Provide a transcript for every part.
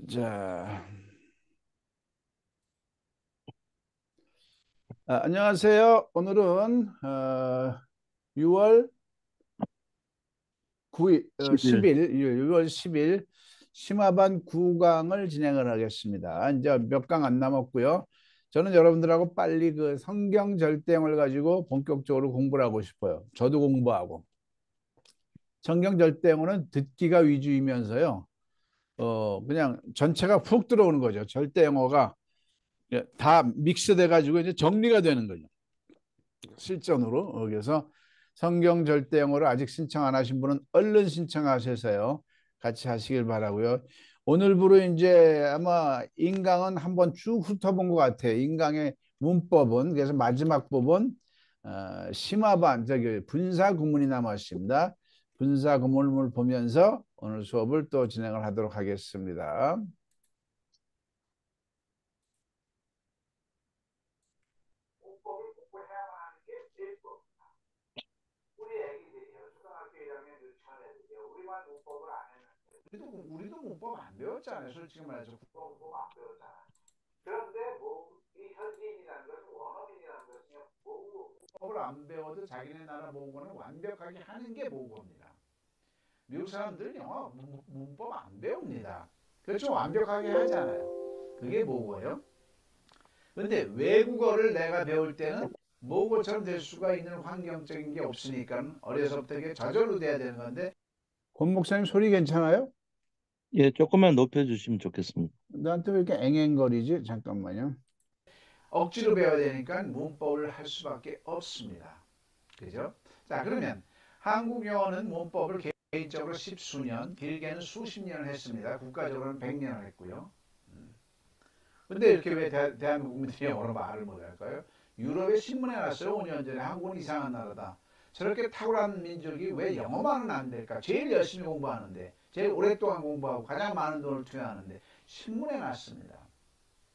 자, 안녕하세요. 오늘은 6월 9일, 10일. 10일, 6월 10일 심화반 9강을 진행을 하겠습니다. 이제 몇 강 안 남았고요. 저는 여러분들하고 빨리 그 성경 절대형을 가지고 본격적으로 공부를 하고 싶어요. 저도 공부하고. 성경 절대형은 듣기가 위주이면서요. 그냥 전체가 훅 들어오는 거죠. 절대영어가 다 믹스돼 가지고 이제 정리가 되는 거죠. 실전으로. 그래서 성경 절대 영어를 아직 신청 안 하신 분은 얼른 신청하셔서요. 같이 하시길 바라고요. 오늘부로 이제 아마 인강은 한번 쭉 훑어본 것 같아요. 인강의 문법은 그래서 마지막 부분 심화반 저기 분사 구문이 남았습니다. 분사 구문을 보면서 오늘 수업을 또 진행을 하도록 하겠습니다. 우리도 문법 안 배웠잖아요. 솔직히 말해서 문법 안 배웠잖아. 그런데 뭐이 현지인이라는 것은 원어민이라는 것은 문법을 안 배워도 자기네 나라 모국어는 완벽하게 하는 게 모국어입니다. 미국 사람들은 영어 문법 안 배웁니다. 그렇죠. 완벽하게 하잖아요. 그게 모국어예요. 그런데 외국어를 내가 배울 때는 모국어처럼 될 수가 있는 환경적인 게 없으니까 어려서부터 이게 저절로 돼야 되는 건데 권 목사님 소리 괜찮아요? 예, 조금만 높여주시면 좋겠습니다. 나한테 왜 이렇게 앵앵거리지? 잠깐만요. 억지로 배워야 되니까 문법을 할 수밖에 없습니다. 그죠? 자, 그러면 한국 영어는 문법을 개인적으로 십수년, 길게는 수십 년을 했습니다. 국가적으로는 100년을 했고요. 근데 이렇게 왜 대한민국 국민들이 영어로 말을 못할까요? 유럽에 신문에 났어요. 5년 전에 한국은 이상한 나라다. 저렇게 탁월한 민족이 왜 영어만은 안 될까? 제일 열심히 공부하는데, 제일 오랫동안 공부하고 가장 많은 돈을 투자하는데 신문에 났습니다.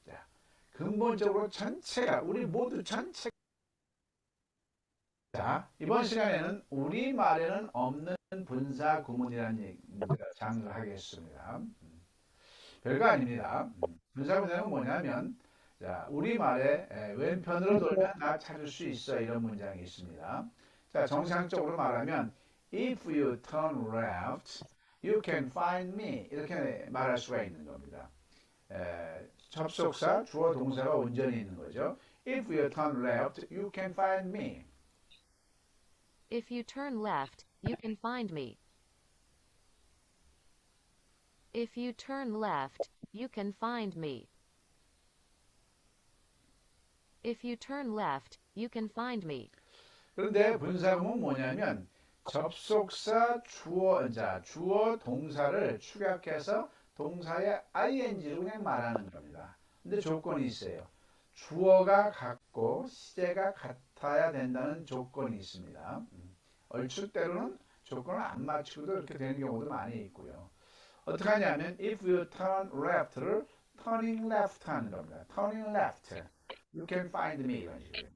자, 근본적으로 전체가 우리 모두 전체 자, 이번 시간에는 우리말에는 없는 분사 구문이라는 장을 하겠습니다. 별거 아닙니다. 분사 구문은 뭐냐면 자, 우리말에 왼편으로 돌면 나 찾을 수 있어 이런 문장이 있습니다. 자, 정상적으로 말하면 if you turn left, you can find me 이렇게 말할 수가 있는 겁니다. 접속사, 주어, 동사가 온전히 있는 거죠. If you turn left, you can find me. If you turn left, you can find me. If you turn left, you can find me. If you turn left, you can find me. 그런데 분사구문 뭐냐면 접속사 주어 동사를 축약해서 동사의 ing로 그냥 말하는 겁니다. 근데 조건이 있어요. 주어가 같고 시제가 같아야 된다는 조건이 있습니다. 얼추 때로는 조건을 안 맞추고도 이렇게 되는 경우도 많이 있고요. 어떻게 하냐면 if you turn left를 turning left 하는 겁니다. turning left, you can find me 이런 식으로.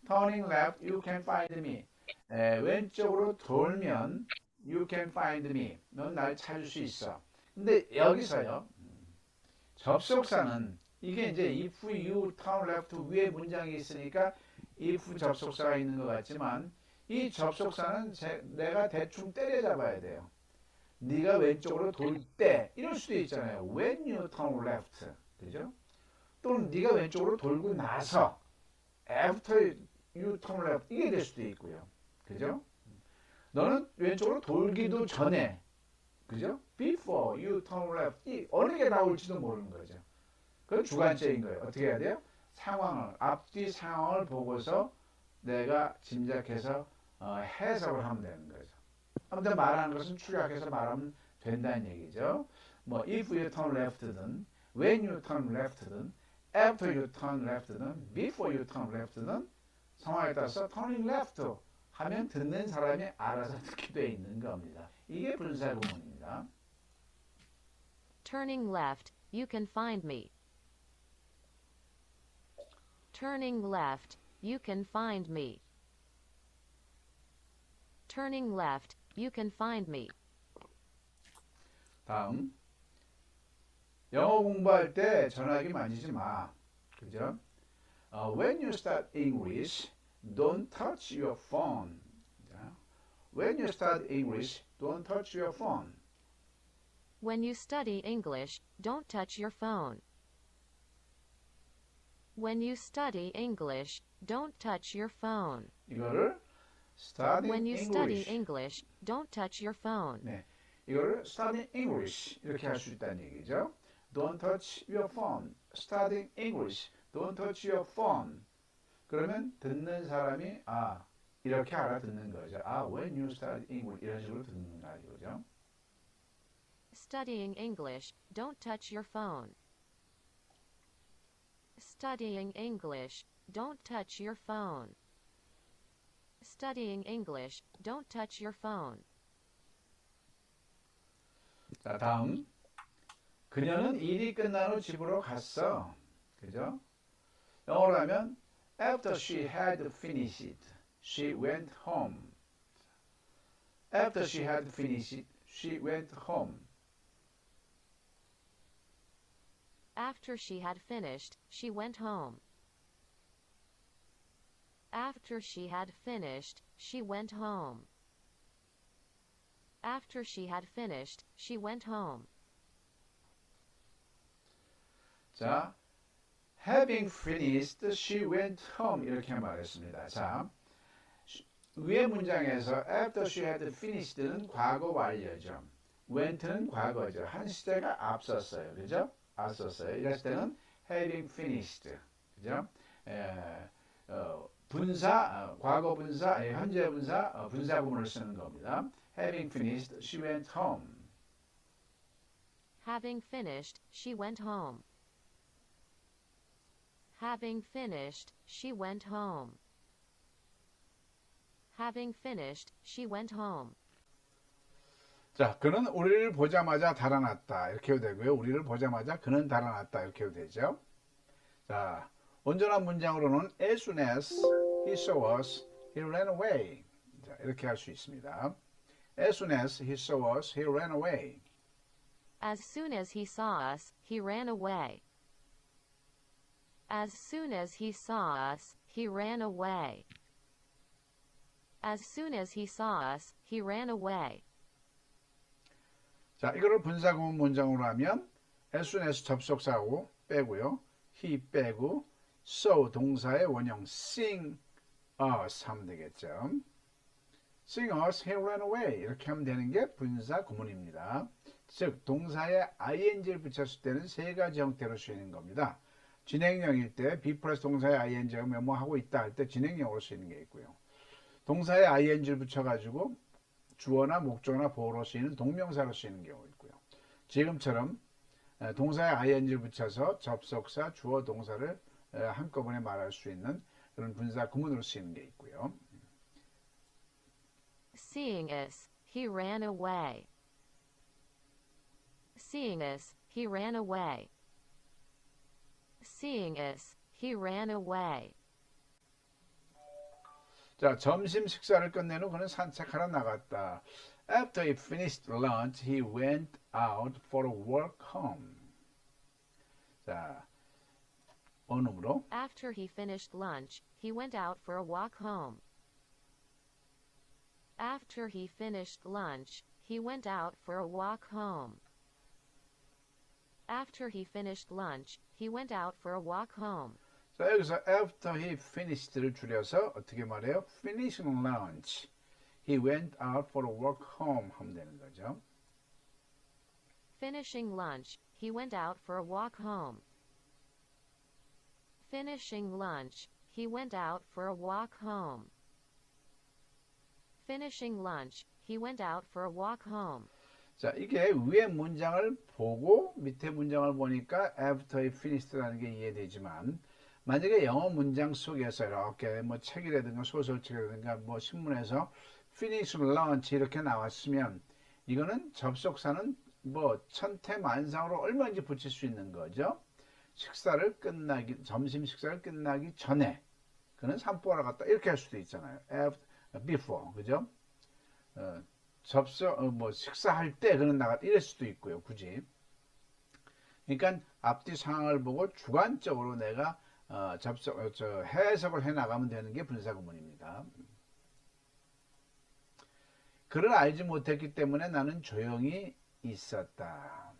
turning left, you can find me. 왼쪽으로 돌면 you can find me. 넌 날 찾을 수 있어. 근데 여기서요. 접속사는 이게 이제 if you turn left 위에 문장이 있으니까 if 접속사가 있는 것 같지만 이 접속사는 내가 대충 때려잡아야 돼요. 네가 왼쪽으로 돌 때 이럴 수도 있잖아요. When you turn left. 그죠? 또는 네가 왼쪽으로 돌고 나서 after you turn left 이게 될 수도 있고요. 그죠? 너는 왼쪽으로 돌기도 전에 그죠? Before you turn left 이 어느 게 나올지도 모르는 거죠. 그건 주관적인 거예요. 어떻게 해야 돼요? 상황을 앞뒤 상황을 보고서 내가 짐작해서 해석을 하면 되는 거죠. 아무튼 말하는 것은 추격해서 말하면 된다는 얘기죠. 뭐 if you turn left든 when you turn left든 after you turn left든 before you turn left든 상황에 따라서 turning left 하면 듣는 사람이 알아서 듣게 돼 있는 겁니다. 이게 분사구문입니다. Turning left, you can find me. Turning left, you can find me. Turning left, you can find me. 다음 영어 공부할 때 전화기 만지지 마. 그죠? When you start English, don't touch your phone. 자, When you start English, don't touch your phone. When you study English, don't touch your phone. When you study English, don't touch your phone. 이거를 studying When you study English. English, don't touch your phone. 네, 이거를 studying English 이렇게 할 수 있다는 얘기죠. Don't touch your phone. Studying English. Don't touch your phone. 그러면 듣는 사람이 이렇게 알아듣는 거죠. When you study English 이런 식으로 듣는 거죠. Studying English, don't touch your phone. Studying English, don't touch your phone. Studying English, don't touch your phone. 자, 다음. 그녀는 일이 끝난 후 집으로 갔어. 그죠? 영어로 하면 After she had finished, she went home. After she had finished, she went home. After she had finished, she went home. After she had finished, she went home. After she had finished, she went home. 자, having finished, she went home 이렇게 말했습니다. 자, 위의 문장에서 after she had finished는 과거 완료죠. went는 과거죠. 한 시제가 앞섰어요. 그죠? 앞섰어요. 이랬을 때는 having finished. 그죠? 분사, 과거 분사, 현재 분사, 분사 구문을 쓰는 겁니다. Having finished, she went home. Having finished, she went home. Having finished, she went home. Having finished, she went home. 자, 그는 우리를 보자마자 달아났다. 이렇게 해도 되고요. 우리를 보자마자 그는 달아났다. 이렇게 해도 되죠. 자, 온전한 문장으로는 as soon as he saw us, he ran away. 자, 이렇게 할 수 있습니다. As soon as he saw us, he ran away. As soon as he saw us, he ran away. As soon as he saw us, he ran away. As soon as he saw us, he ran away. 자, 이거를 분사구문 문장으로 하면 as soon as 접속사고 빼고요. he 빼고 saw 동사의 원형 seeing us 하면 되겠죠. seeing us, he ran away 이렇게 하면 되는 게 분사 구문입니다. 즉 동사에 ing를 붙였을 때는 세 가지 형태로 쓰이는 겁니다. 진행형일 때 be 플러스 동사에 ing가 뭐뭐 하고 있다 할 때 진행형으로 쓰이는 게 있고요. 동사에 ing를 붙여가지고 주어나 목적어나 보어로 쓰이는 동명사로 쓰이는 경우 있고요. 지금처럼 동사에 ing를 붙여서 접속사, 주어, 동사를 한꺼번에 말할 수 있는 그런 분사 구문으로 쓰이는 게 있고요. Seeing us, he ran away. Seeing us, he ran away. Seeing us, he ran away. 자, 점심 식사를 끝낸 후 그는 산책하러 나갔다. After he finished lunch, he went out for a walk home. 자, 어느으로? After he finished lunch, he went out for a walk home. After he finished lunch, he went out for a walk home. After he finished lunch, he went out for a walk home. 자, 여기서 after he finished를 줄여서 어떻게 말해요? Finishing lunch, he went out for a walk home 하면 되는 거죠. Finishing lunch, he went out for a walk home. Finishing lunch, he went out for a walk home. Finishing lunch, he went out for a walk home. 자, 이게 위에 문장을 보고 밑에 문장을 보니까 after he finished라는 게 이해되지만 만약에 영어 문장 속에서 이렇게 뭐 책이라든가 소설책이라든가 뭐 신문에서 finish lunch 이렇게 나왔으면 이거는 접속사는 뭐 천태만상으로 얼마든지 붙일 수 있는 거죠. 식사를 끝나기 점심 식사를 끝나기 전에 그는 산보하러 갔다 이렇게 할 수도 있잖아요. after, before 그죠? 뭐 식사할 때 그는 나갔다 이럴 수도 있고요. 굳이 그러니까 앞뒤 상황을 보고 주관적으로 내가 해석을 해 나가면 되는 게 분사구문입니다. 그를 알지 못했기 때문에 나는 조용히 있었다.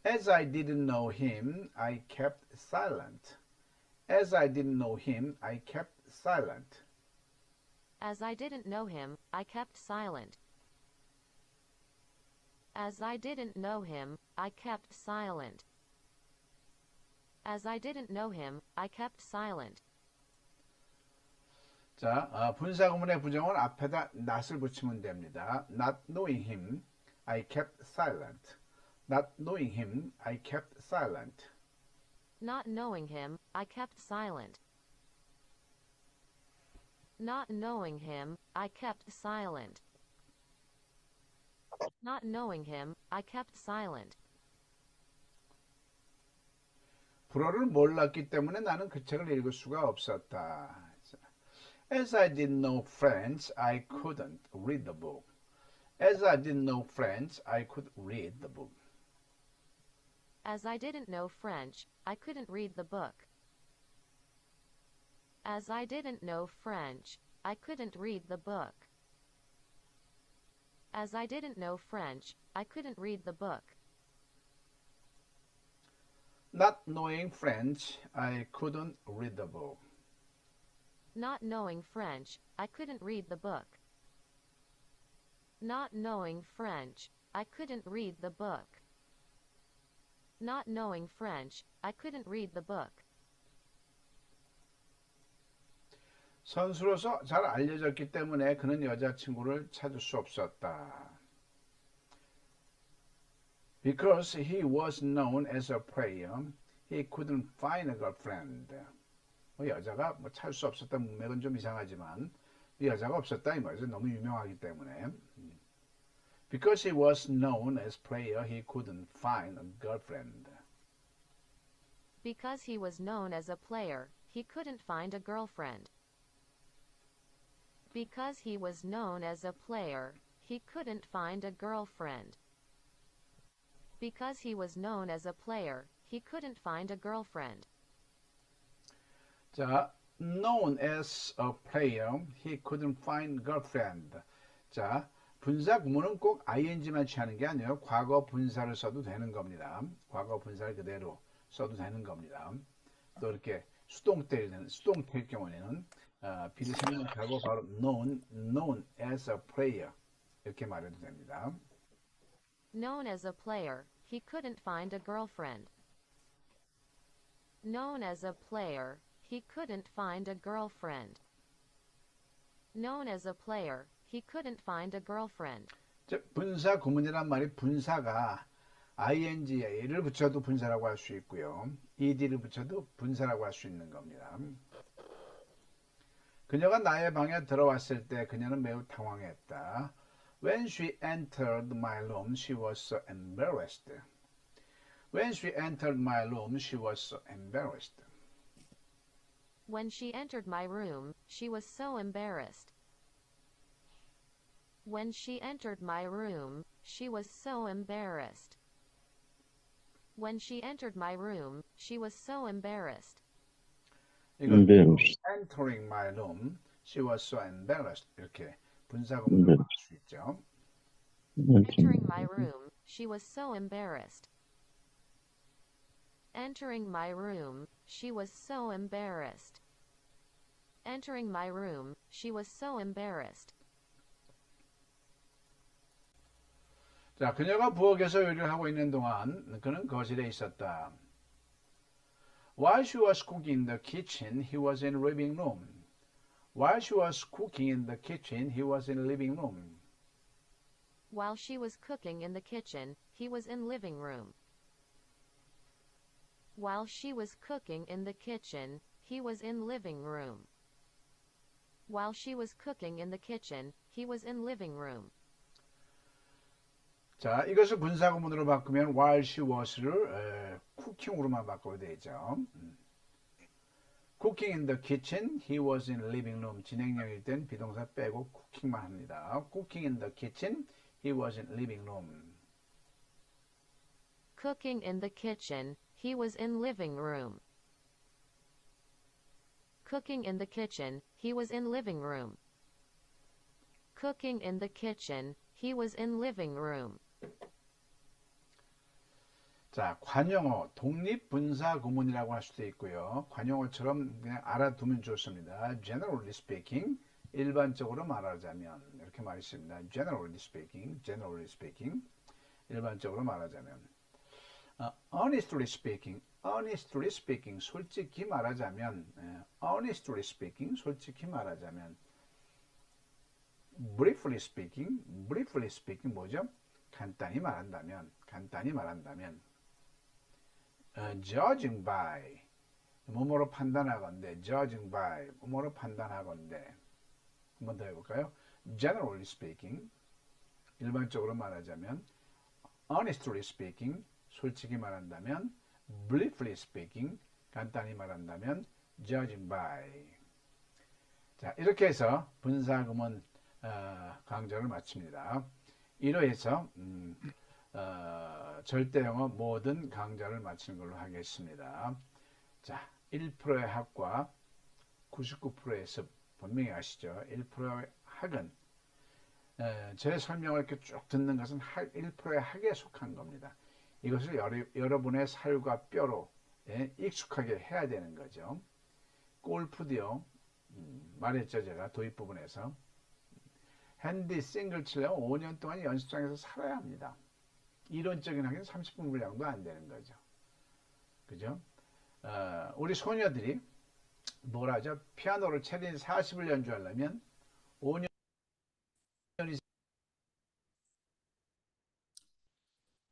As I didn't know him, I kept silent. As I didn't know him, I kept silent. As I didn't know him, I kept silent. As I didn't know him, I kept silent. As I didn't know him, I kept silent. 자, 분사구문의 부정은 앞에다 not을 붙이면 됩니다. Not knowing him, I kept silent. Not knowing him, I kept silent. Not knowing him, I kept silent. Not knowing him, I kept silent. Not knowing him, I kept silent. 불어를 몰랐기 때문에 나는 그 책을 읽을 수가 없었다. As I didn't know French, I couldn't read the book. As I didn't know French, I could read the book. As I didn't know French, I couldn't read the book. As I didn't know French, I couldn't read the book. As I didn't know French, I couldn't read the book. Not knowing French, I couldn't read the book. Not knowing French, I couldn't read the book. Not knowing French, I couldn't read the book. Not knowing French, I couldn't read the book. 선수로서 잘 알려졌기 때문에 그는 여자친구를 찾을 수 없었다. Because he was known as a player, he couldn't find a girlfriend. 여자가 찾을 수 없었다 문맥은 좀 이상하지만 여자가 없었다 이 말이죠. 너무 유명하기 때문에. Because he was known as player, he couldn't find a girlfriend. Because he was known as a player, he couldn't find a girlfriend. Because he was known as a player, he couldn't find a girlfriend. Because he was known as a player, he couldn't find a girlfriend. 자, known as a player, he couldn't find girlfriend. 자, 분사 구문은 꼭 ing만 취하는 게 아니에요. 과거 분사를 써도 되는 겁니다. 과거 분사를 그대로 써도 되는 겁니다. 또 이렇게 수동태일 경우에는 비례생략하고 바로 known as a player 이렇게 말해도 됩니다. Known as a player, he couldn't find a girlfriend. Known as a player, he couldn't find a girlfriend. Known as a player, he couldn't find a girlfriend. 즉 분사 구문이란 말이 분사가 ing를 붙여도 분사라고 할 수 있고요. ed를 붙여도 분사라고 할 수 있는 겁니다. 그녀가 나의 방에 들어왔을 때 그녀는 매우 당황했다. When she entered my room, she was so embarrassed. When she entered my room, she was so embarrassed. When she entered my room, she was so embarrassed. When she entered my room, she was so embarrassed. When she entered my room, she was so embarrassed. 이건 embarrassed. entering my room, she was so embarrassed. 이렇게 분사구문으로 할 수 있죠. Entering my room, she was so embarrassed. Entering my room, she was so embarrassed. Entering my room, she was so embarrassed. 자, 그녀가 부엌에서 요리를 하고 있는 동안 그는 거실에 있었다. While she was cooking in the kitchen, he was in the living room. While she was cooking in the kitchen, he was in the living room. While she was cooking in the kitchen, he was in living room. While she was cooking in the kitchen, he was in living room. While she was cooking in the kitchen, he was in living room. 자, 이것을 분사구문으로 바꾸면 while she was를 cooking으로만 바꿔도 되죠. Cooking in the kitchen, he was in living room. 진행형일 땐 비동사 빼고 cooking만 합니다. Cooking in the kitchen, he was in living room. Cooking in the kitchen, he was in living room. Cooking in the kitchen, he was in living room. Cooking in the kitchen, he was in living room. 자, 관용어, 독립분사구문이라고 할 수도 있고요. 관용어처럼 그냥 알아두면 좋습니다. Generally speaking, 일반적으로 말하자면 이렇게 말이 있습니다. Generally speaking, 일반적으로 말하자면 honestly speaking, 솔직히 말하자면 honestly speaking, briefly speaking 뭐죠? 간단히 말한다면 judging by 뭐뭐로 판단하건대 judging by 뭐뭐로 판단하건대 한 번 더 해볼까요? generally speaking 일반적으로 말하자면 honestly speaking 솔직히 말한다면 briefly speaking 간단히 말한다면 judging by 자 이렇게 해서 분사구문 강좌를 마칩니다. 1호에서 절대영어 모든 강좌를 마치는 걸로 하겠습니다. 자, 1%의 학과 99%의 습 분명히 아시죠? 1%의 학은 제 설명을 이렇게 쭉 듣는 것은 1%의 학에 속한 겁니다. 이것을 여러분의 살과 뼈로 익숙하게 해야 되는 거죠. 골프도요. 말했죠 제가 도입 부분에서 핸디 싱글 치려면 5년 동안 연습장에서 살아야 합니다. 이론적인 학교는 30분 분량도 안 되는 거죠. 그죠? 우리 소녀들이 뭐라 하죠? 피아노를 최대 40을 연주하려면 5년이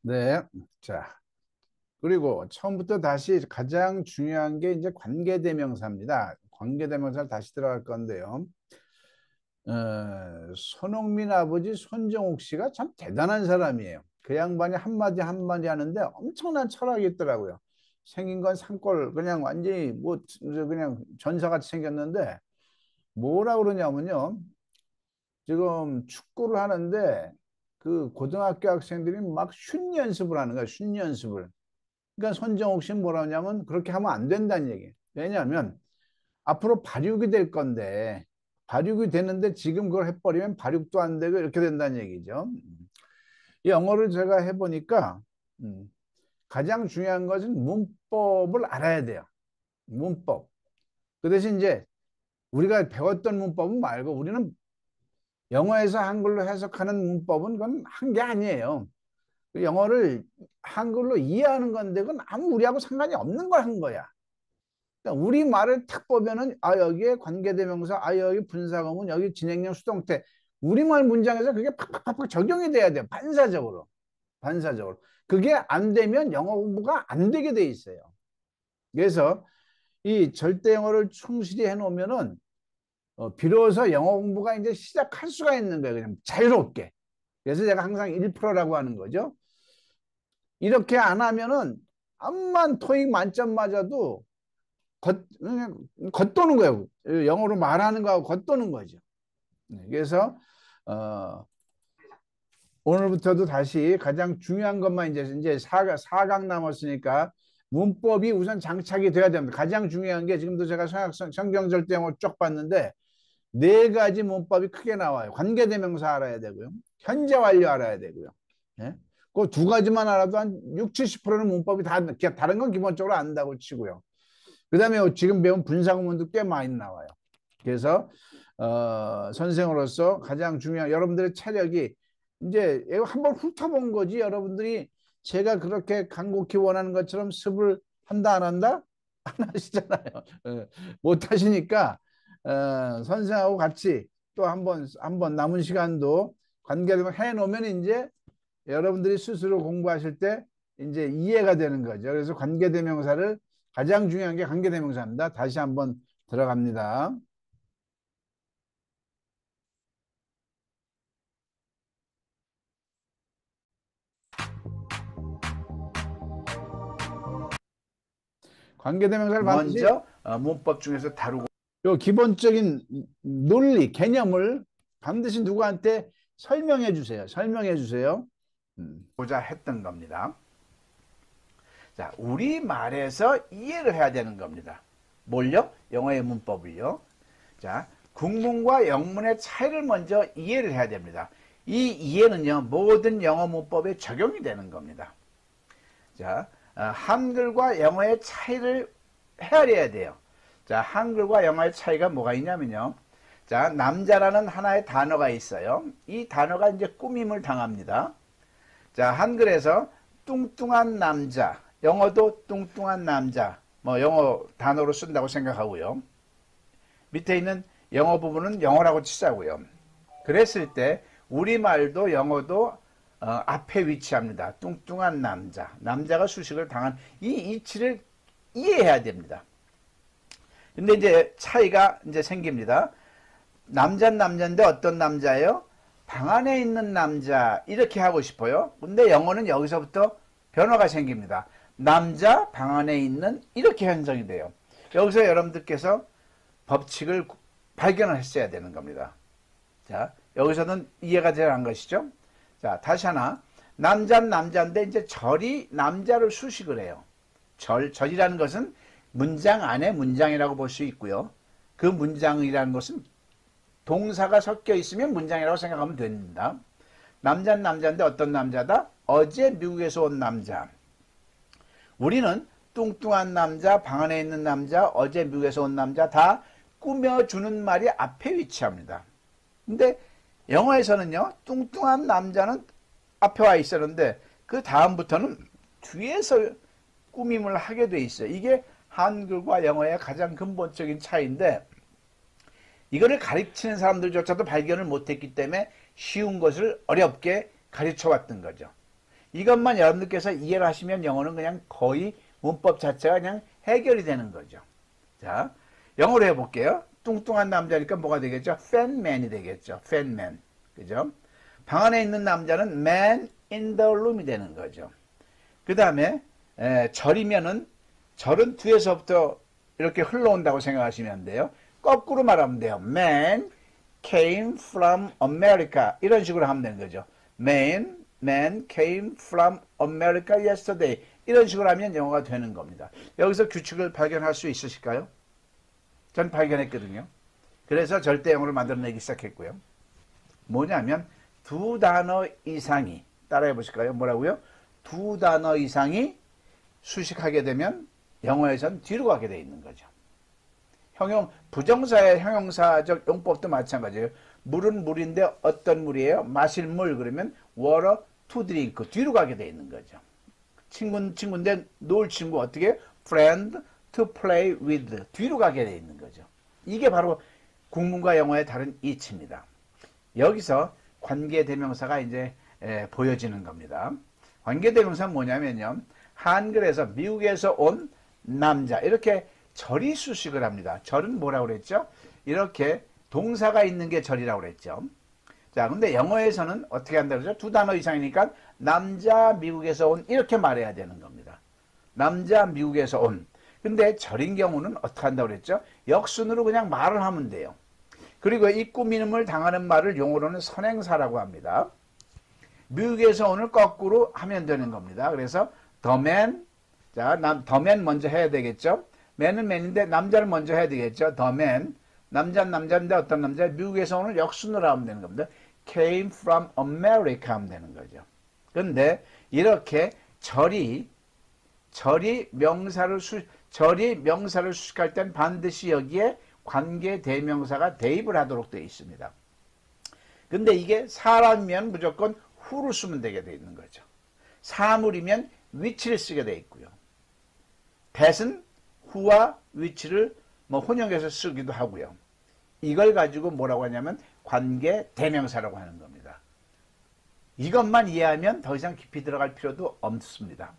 네. 자. 그리고 처음부터 다시 가장 중요한 게 이제 관계대명사입니다. 관계대명사를 다시 들어갈 건데요. 손흥민 아버지 손정욱 씨가 참 대단한 사람이에요. 그 양반이 한마디 한마디 하는데 엄청난 철학이 있더라고요. 생긴 건 산골 그냥 완전히 뭐 그냥 전사같이 생겼는데 뭐라 그러냐면요. 지금 축구를 하는데 그 고등학교 학생들이 막 슛 연습을 하는 거예요. 슛 연습을. 그러니까 손정욱 씨는 뭐라 하냐면 그렇게 하면 안 된다는 얘기예요. 왜냐하면 앞으로 발육이 될 건데 발육이 되는데 지금 그걸 해버리면 발육도 안 되고 이렇게 된다는 얘기죠. 이 영어를 제가 해보니까 가장 중요한 것은 문법을 알아야 돼요. 문법. 그 대신 이제 우리가 배웠던 문법은 말고 우리는 영어에서 한글로 해석하는 문법은 그건 한 게 아니에요. 영어를 한글로 이해하는 건데 그건 아무 우리하고 상관이 없는 걸 한 거야. 그러니까 우리 말을 탁 보면은 아 여기에 관계대명사, 아 여기 분사구문, 여기 진행형 수동태 우리말 문장에서 그게 팍팍팍 적용이 돼야 돼요. 반사적으로. 그게 안 되면 영어 공부가 안 되게 돼 있어요. 그래서 이 절대영어를 충실히 해놓으면은 비로소 영어 공부가 이제 시작할 수가 있는 거예요. 그냥 자유롭게. 그래서 제가 항상 1%라고 하는 거죠. 이렇게 안 하면은 암만 토익 만점 맞아도 그냥 겉도는 거예요. 영어로 말하는 거하고 겉도는 거죠. 그래서 오늘부터도 다시 가장 중요한 것만 이제 4강 남았으니까 문법이 우선 장착이 돼야 됩니다. 가장 중요한 게 지금도 제가 성경절대영어 쭉 봤는데 4가지 문법이 크게 나와요. 관계대명사 알아야 되고요. 현재 완료 알아야 되고요. 예? 그 2가지만 알아도 한 60, 70%는 문법이 다른 건 기본적으로 안다고 치고요. 그 다음에 지금 배운 분사구문도 꽤 많이 나와요. 그래서 선생으로서 가장 중요한 여러분들의 체력이 이제 한번 훑어본 거지 여러분들이 제가 그렇게 간곡히 원하는 것처럼 습을 한다 안 한다? 안 하시잖아요. 못 하시니까 선생하고 같이 또 한번 남은 시간도 관계를 해놓으면 이제 여러분들이 스스로 공부하실 때 이제 이해가 되는 거죠. 그래서 관계대명사를 가장 중요한 게 관계대명사입니다. 다시 한번 들어갑니다. 관계대명사를 먼저 문법 중에서 다루고 요 기본적인 논리, 개념을 반드시 누구한테 설명해 주세요. 보자 했던 겁니다. 자, 우리말에서 이해를 해야 되는 겁니다. 뭘요? 영어의 문법을요. 자, 국문과 영문의 차이를 먼저 이해를 해야 됩니다. 이 이해는요, 모든 영어 문법에 적용이 되는 겁니다. 자, 한글과 영어의 차이를 헤아려야 돼요. 자, 한글과 영어의 차이가 뭐가 있냐면요. 자, 남자라는 하나의 단어가 있어요. 이 단어가 이제 꾸밈을 당합니다. 자, 한글에서 뚱뚱한 남자, 영어도 뚱뚱한 남자, 뭐 영어 단어로 쓴다고 생각하고요. 밑에 있는 영어 부분은 영어라고 치자고요. 그랬을 때 우리말도 영어도 앞에 위치합니다. 뚱뚱한 남자, 남자가 수식을 당한 이 이치를 이해해야 됩니다. 근데 이제 차이가 이제 생깁니다. 남자는 남자인데 어떤 남자예요? 방 안에 있는 남자 이렇게 하고 싶어요. 근데 영어는 여기서부터 변화가 생깁니다. 남자 방 안에 있는 이렇게 형성이 돼요. 여기서 여러분들께서 법칙을 발견을 했어야 되는 겁니다. 자, 여기서는 이해가 되는 것이죠. 자, 다시 하나. 남자는 남자인데 이제 절이 남자를 수식을 해요. 절이라는 것은 문장 안에 문장이라고 볼 수 있고요. 그 문장이라는 것은 동사가 섞여 있으면 문장이라고 생각하면 됩니다. 남자는 남자인데 어떤 남자다? 어제 미국에서 온 남자. 우리는 뚱뚱한 남자, 방 안에 있는 남자, 어제 미국에서 온 남자 다 꾸며주는 말이 앞에 위치합니다. 근데 영어에서는요, 뚱뚱한 남자는 앞에 와 있었는데 그 다음부터는 뒤에서 꾸밈을 하게 돼 있어요. 이게 한글과 영어의 가장 근본적인 차이인데 이거를 가르치는 사람들조차도 발견을 못했기 때문에 쉬운 것을 어렵게 가르쳐 왔던 거죠. 이것만 여러분들께서 이해를 하시면 영어는 그냥 거의 문법 자체가 그냥 해결이 되는 거죠. 자, 영어로 해볼게요. 뚱뚱한 남자니까 뭐가 되겠죠? fatman이 되겠죠. fatman. 그죠? 방 안에 있는 남자는 man in the room이 되는 거죠. 그 다음에 절이면은 절은 뒤에서부터 이렇게 흘러온다고 생각하시면 돼요. 거꾸로 말하면 돼요. Man came from America. 이런 식으로 하면 되는 거죠. Man came from America yesterday. 이런 식으로 하면 영어가 되는 겁니다. 여기서 규칙을 발견할 수 있으실까요? 전 발견했거든요. 그래서 절대 영어를 만들어내기 시작했고요. 뭐냐면 두 단어 이상이, 따라해 보실까요? 뭐라고요? 두 단어 이상이 수식하게 되면 영어에선 뒤로 가게 돼 있는 거죠. 부정사의 형용사적 용법도 마찬가지예요. 물은 물인데 어떤 물이에요? 마실 물. 그러면 water to drink. 뒤로 가게 돼 있는 거죠. 친구인데 놀 친구 어떻게? friend to play with. 뒤로 가게 돼 있는 거죠. 이게 바로 국문과 영어의 다른 이치입니다. 여기서 관계대명사가 이제 보여지는 겁니다. 관계대명사는 뭐냐면요. 한글에서 미국에서 온 남자 이렇게 절이 수식을 합니다. 절은 뭐라고 그랬죠? 이렇게 동사가 있는 게 절이라고 그랬죠. 자, 근데 영어에서는 어떻게 한다고 그러죠? 두 단어 이상이니까 남자 미국에서 온 이렇게 말해야 되는 겁니다. 남자 미국에서 온. 근데 절인 경우는 어떻게 한다고 그랬죠? 역순으로 그냥 말을 하면 돼요. 그리고 이 꾸밈을 당하는 말을 용어로는 선행사라고 합니다. 미국에서 온을 거꾸로 하면 되는 겁니다. 그래서 the man, 자, the man 먼저 해야 되겠죠? man은 man인데 남자를 먼저 해야 되겠죠? the man, 남자는 남자인데 어떤 남자? 미국에서 오는 역순으로 하면 되는 겁니다. came from America 하면 되는 거죠. 그런데 이렇게 절이 명사를 수식할 땐 반드시 여기에 관계 대명사가 대입을 하도록 되어 있습니다. 근데 이게 사람이면 무조건 who를 쓰면 되게 되어 있는 거죠. 사물이면 which를 쓰게 되어 있고요. that은 who와 which를 혼용해서 쓰기도 하고요. 이걸 가지고 뭐라고 하냐면 관계 대명사라고 하는 겁니다. 이것만 이해하면 더 이상 깊이 들어갈 필요도 없습니다.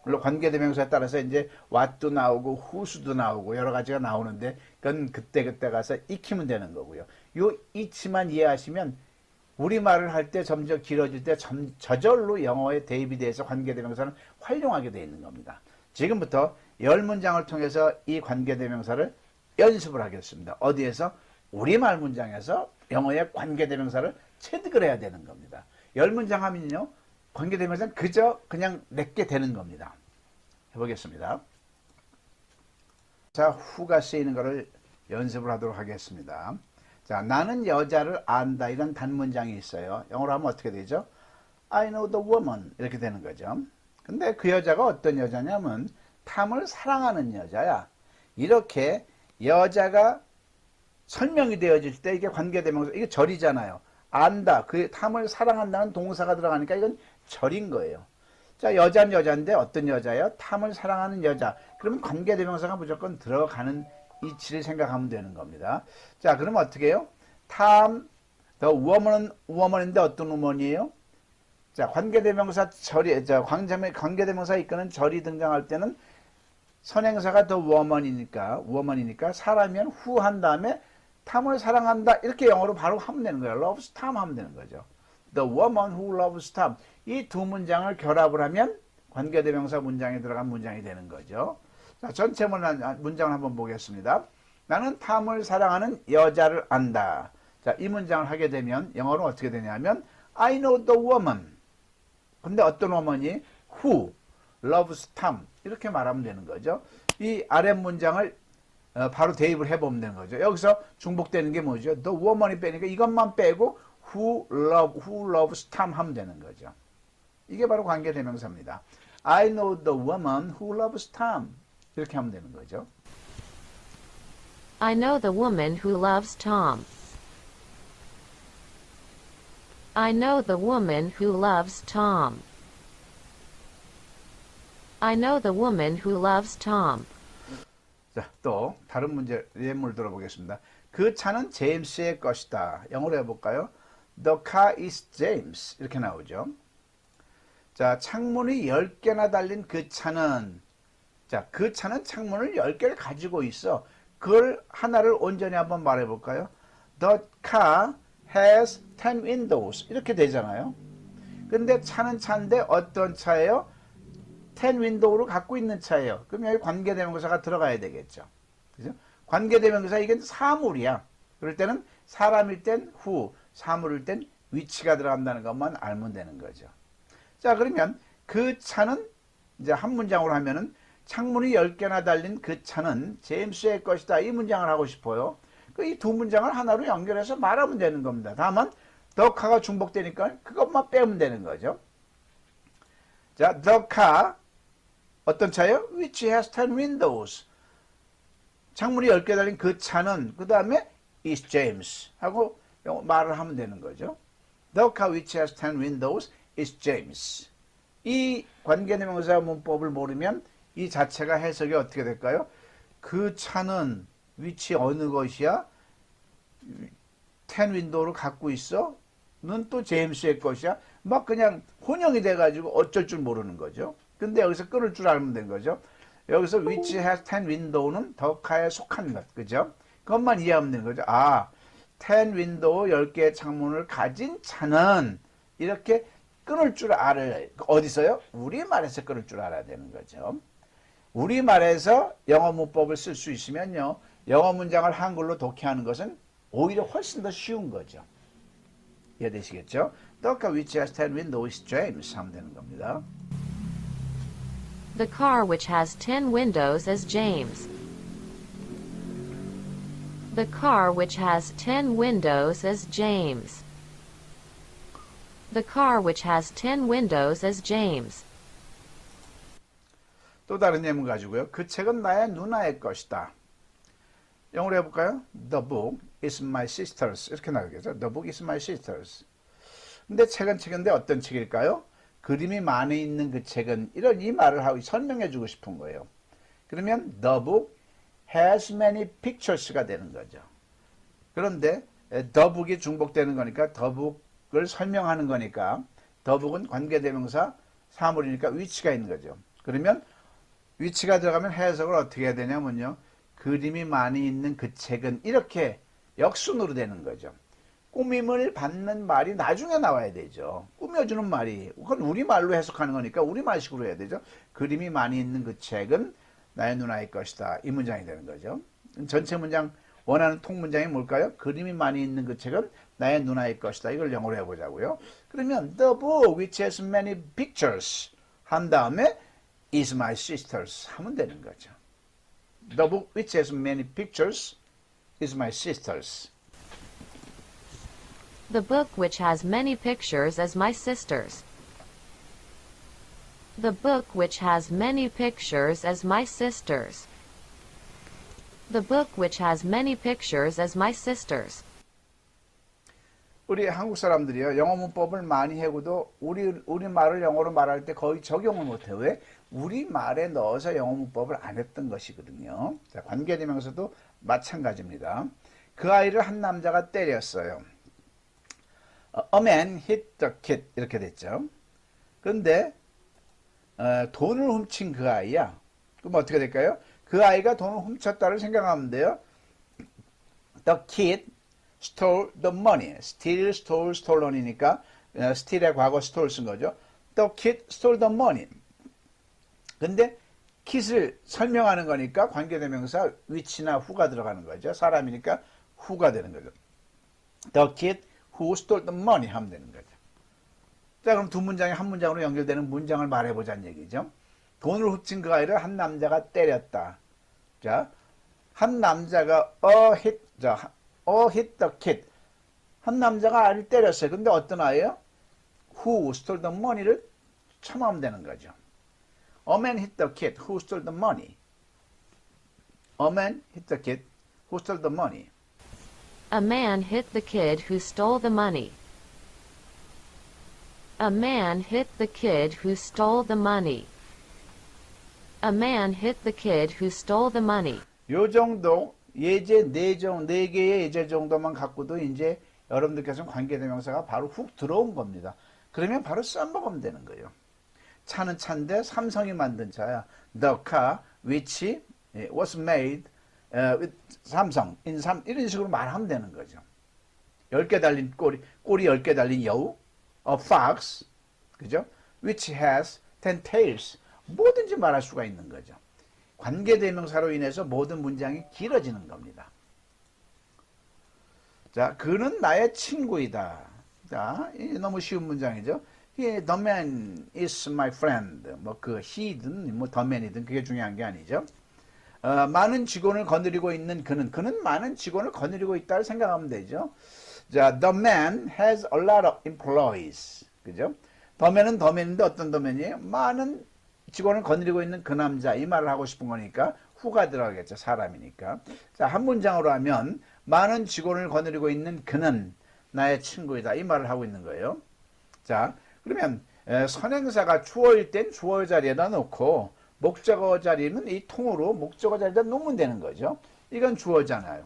물론 관계대명사에 따라서 이제 what도 나오고 who's도 나오고 여러 가지가 나오는데 그건 그때 가서 익히면 되는 거고요. 요 이치만 이해하시면 우리말을 할 때 점점 길어질 때 저절로 영어의 대입이 돼서 관계대명사는 활용하게 되어 있는 겁니다. 지금부터 10문장을 통해서 이 관계대명사를 연습을 하겠습니다. 어디에서? 우리말 문장에서 영어의 관계대명사를 체득을 해야 되는 겁니다. 10문장 하면요. 관계대명사는 그냥 내게 되는 겁니다. 해보겠습니다. 자, who가 쓰이는 것을 연습을 하도록 하겠습니다. 자, 나는 여자를 안다. 이런 단문장이 있어요. 영어로 하면 어떻게 되죠? I know the woman. 이렇게 되는 거죠. 근데 그 여자가 어떤 여자냐면 탐을 사랑하는 여자야. 이렇게 여자가 설명이 되어질 때 이게 관계대명사, 이게 절이잖아요. 안다, 그 탐을 사랑한다는 동사가 들어가니까 이건 절인 거예요. 자, 여자는 여자인데 어떤 여자예요? 탐을 사랑하는 여자. 그러면 관계대명사가 무조건 들어가는 이치를 생각하면 되는 겁니다. 자, 그러면 어떻게 해요? 탐, the woman은 woman인데 어떤 woman이에요? 자, 관계대명사 절이, 관계대명사 이끄는 절이 등장할 때는 선행사가 the woman이니까 사람이면 who 한 다음에 탐을 사랑한다. 이렇게 영어로 바로 하면 되는 거예요. loves Tom 하면 되는 거죠. The woman who loves Tom. 이 두 문장을 결합을 하면 관계대명사 문장에 들어간 문장이 되는 거죠. 자, 전체 문장을 한번 보겠습니다. 나는 탐을 사랑하는 여자를 안다. 자, 이 문장을 하게 되면 영어로 어떻게 되냐면 I know the woman. 근데 어떤 woman이 who loves Tom 이렇게 말하면 되는 거죠. 이 아랫 문장을 바로 대입을 해보면 되는 거죠. 여기서 중복되는 게 뭐죠? The woman이 빼니까 이것만 빼고 who loves Tom 하면 되는 거죠. 이게 바로 관계대명사입니다. I know the woman who loves Tom. 이렇게 하면 되는 거죠. I know the woman who loves Tom. I know the woman who loves Tom. I know the woman who loves Tom. 자, 또 다른 문제 예문을 들어보겠습니다. 그 차는 제임스의 것이다. 영어로 해볼까요? The car is James. 이렇게 나오죠. 자, 창문이 10개나 달린 그 차는, 자, 그 차는 창문을 10개를 가지고 있어. 그걸 하나를 온전히 한번 말해볼까요? The car has 10 windows. 이렇게 되잖아요. 근데 차는 차인데 어떤 차예요? 10 window로 갖고 있는 차예요. 그럼 여기 관계대명사가 들어가야 되겠죠. 그죠? 관계대명사 이게 사물이야. 그럴 때는 사람일 땐 who, 사물일 땐 which가 들어간다는 것만 알면 되는 거죠. 자, 그러면 그 차는 이제 한 문장으로 하면은 창문이 10개나 달린 그 차는 제임스의 것이다. 이 문장을 하고 싶어요. 이 두 문장을 하나로 연결해서 말하면 되는 겁니다. 다만 the car가 중복되니까 그것만 빼면 되는 거죠. 자, the car 어떤 차예요? Which has 10 windows. 창문이 10개 달린 그 차는 그 다음에 is James 하고 말을 하면 되는 거죠. The car which has 10 windows is James. 이 관계대명사 문법을 모르면 이 자체가 해석이 어떻게 될까요? 그 차는 which 어느 것이야? 10 윈도우를 갖고 있어? 는 또 제임스의 것이야? 막 그냥 혼용이 돼가지고 어쩔 줄 모르는 거죠. 근데 여기서 끊을 줄 알면 된 거죠. 여기서 which has 10 window는 더카에 속한 것, 그죠? 그것만 이해하면 되는 거죠. 아, 10 윈도우 10개의 창문을 가진 차는 이렇게 끊을 줄 알아요. 어디서요? 우리말에서 끊을 줄 알아야 되는 거죠. 우리말에서 영어 문법을 쓸 수 있으면요. 영어 문장을 한글로 독해하는 것은 오히려 훨씬 더 쉬운 거죠. 이해되시겠죠? The car which has 10 windows is James 하면 되는 겁니다. The car which has 10 windows is James. The car which has 10 windows is James. The car which has 10 windows is James. 또 다른 예문 가지고요. 그 책은 나의 누나의 것이다. 영어로 해볼까요? The book is my sister's. 이렇게 나오겠죠. The book is my sister's. 근데 책은 책인데 어떤 책일까요? 그림이 많이 있는 그 책은 이런 이 말을 하고 설명해 주고 싶은 거예요. 그러면 the book has many pictures가 되는 거죠. 그런데 the book이 중복되는 거니까 the book을 설명하는 거니까 the book은 관계대명사 사물이니까 which가 있는 거죠. 그러면 which가 들어가면 해석을 어떻게 해야 되냐면요. 그림이 많이 있는 그 책은 이렇게 역순으로 되는 거죠. 꾸밈을 받는 말이 나중에 나와야 되죠. 꾸며주는 말이. 그건 우리말로 해석하는 거니까 우리말식으로 해야 되죠. 그림이 많이 있는 그 책은 나의 누나의 것이다. 이 문장이 되는 거죠. 전체 문장 원하는 통문장이 뭘까요? 그림이 많이 있는 그 책은 나의 누나의 것이다. 이걸 영어로 해보자고요. 그러면 the book which has many pictures 한 다음에 is my sister's 하면 되는 거죠. The book which has many pictures is my sister's. The book which has many pictures is my sister's. The book which has many pictures is my sister's. The book which has many pictures is my sister's. 우리 한국 사람들이요, 영어 문법을 많이 해고도 우리 말을 영어로 말할 때 거의 적용을 못해요. 왜? 우리 말에 넣어서 영어 문법을 안 했던 것이거든요. 자, 관계대명사도 마찬가지입니다. 그 아이를 한 남자가 때렸어요. A man hit the kid 이렇게 됐죠. 그런데 돈을 훔친 그 아이야. 그럼 어떻게 될까요? 그 아이가 돈을 훔쳤다를 생각하면 돼요. The kid stole the money. steal, stole, stolen이니까 steal의 과거 stole 쓴 거죠. The kid stole the money. 근데 kid을 설명하는 거니까 관계대명사 which나 who가 들어가는 거죠. 사람이니까 who가 되는 거죠. The kid who stole the money 하면 되는 거죠. 자, 그럼 두 문장이 한 문장으로 연결되는 문장을 말해보자는 얘기죠. 돈을 훔친 그 아이를 한 남자가 때렸다. 자, 한 남자가 hit the kid. 한 남자가 아이를 때렸어요. 근데 어떤 아이예요? Who stole the money를 첨하면 되는 거죠. A man hit the kid who stole the money. A man hit the kid who stole the money. A man hit the kid who stole the money. A man hit the kid who stole the money. A man hit the kid who stole the money. 요 정도 예제 네 개의 예제 정도만 갖고도 이제 여러분들께서는 관계대명사가 바로 훅 들어온 겁니다. 그러면 바로 써먹으면 되는 거예요. 차는 차인데 삼성이 만든 차야. The car which was made with 삼성, 이런 식으로 말하면 되는 거죠. 10개 달린 꼬리 10개 달린 여우, a fox, 그죠? which has 10 tails. 뭐든지 말할 수가 있는 거죠. 관계대명사로 인해서 모든 문장이 길어지는 겁니다. 자, 그는 나의 친구이다. 자, 너무 쉬운 문장이죠. The man is my friend. 뭐 he든 뭐 the man이든 그게 중요한 게 아니죠. 많은 직원을 거느리고 있는 그는 많은 직원을 거느리고 있다를 생각하면 되죠. 자, the man has a lot of employees. 그죠? the man은 the man인데 어떤 the man이에요? 많은 직원을 거느리고 있는 그 남자, 이 말을 하고 싶은 거니까 who가 들어가겠죠. 사람이니까. 자, 한 문장으로 하면 많은 직원을 거느리고 있는 그는 나의 친구이다. 이 말을 하고 있는 거예요. 자, 그러면 선행사가 주어일 땐 주어 자리에다 놓고 목적어 자리는 이 통으로 목적어 자리에다 놓으면 되는 거죠. 이건 주어잖아요.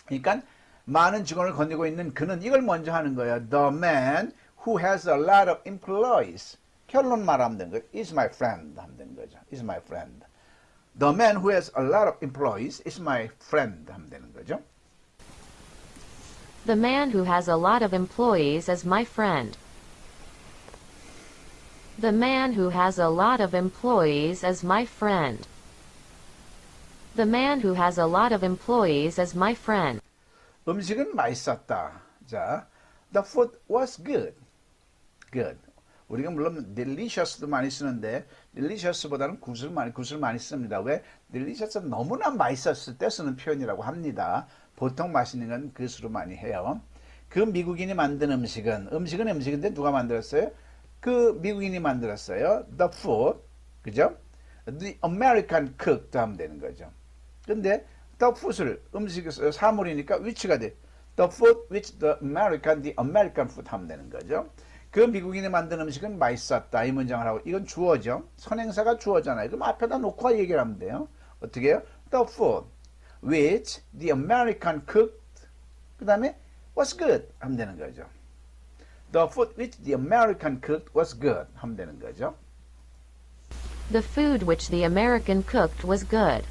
그러니까 많은 직원을 거느리고 있는 그는 이걸 먼저 하는 거예요. The man who has a lot of employees. 결론 말하면 되는 거예요. is my friend 하면 되는 거죠. is my friend. The man who has a lot of employees is my friend 하면 되는 거죠. The man who has a lot of employees is my friend. The man who has a lot of employees is my friend. The man who has a lot of employees is my friend. 음식은 맛있었다. 자, the food was good. good. 우리가 물론 delicious도 많이 쓰는데 delicious보다는 굿을 많이 씁니다. 왜? delicious는 너무나 맛있었을 때 쓰는 표현이라고 합니다. 보통 맛있는 건 그수로 많이 해요. 그 미국인이 만든 음식인데 누가 만들었어요? 그 미국인이 만들었어요. The food, 그죠? The American cook도 하면 되는 거죠. 근데 the food을 사물이니까 which가 돼. The food which the American food 하면 되는 거죠. 그 미국인이 만든 음식은 맛있었다. 이 문장을 하고 이건 주어죠. 선행사가 주어잖아요. 그럼 앞에다 놓고 얘기를 하면 돼요. 어떻게 해요? The food which the American cooked 그 다음에 was good 하면 되는 거죠. The food which the American cooked was good 하면 되는 거죠. The food which the American cooked was good.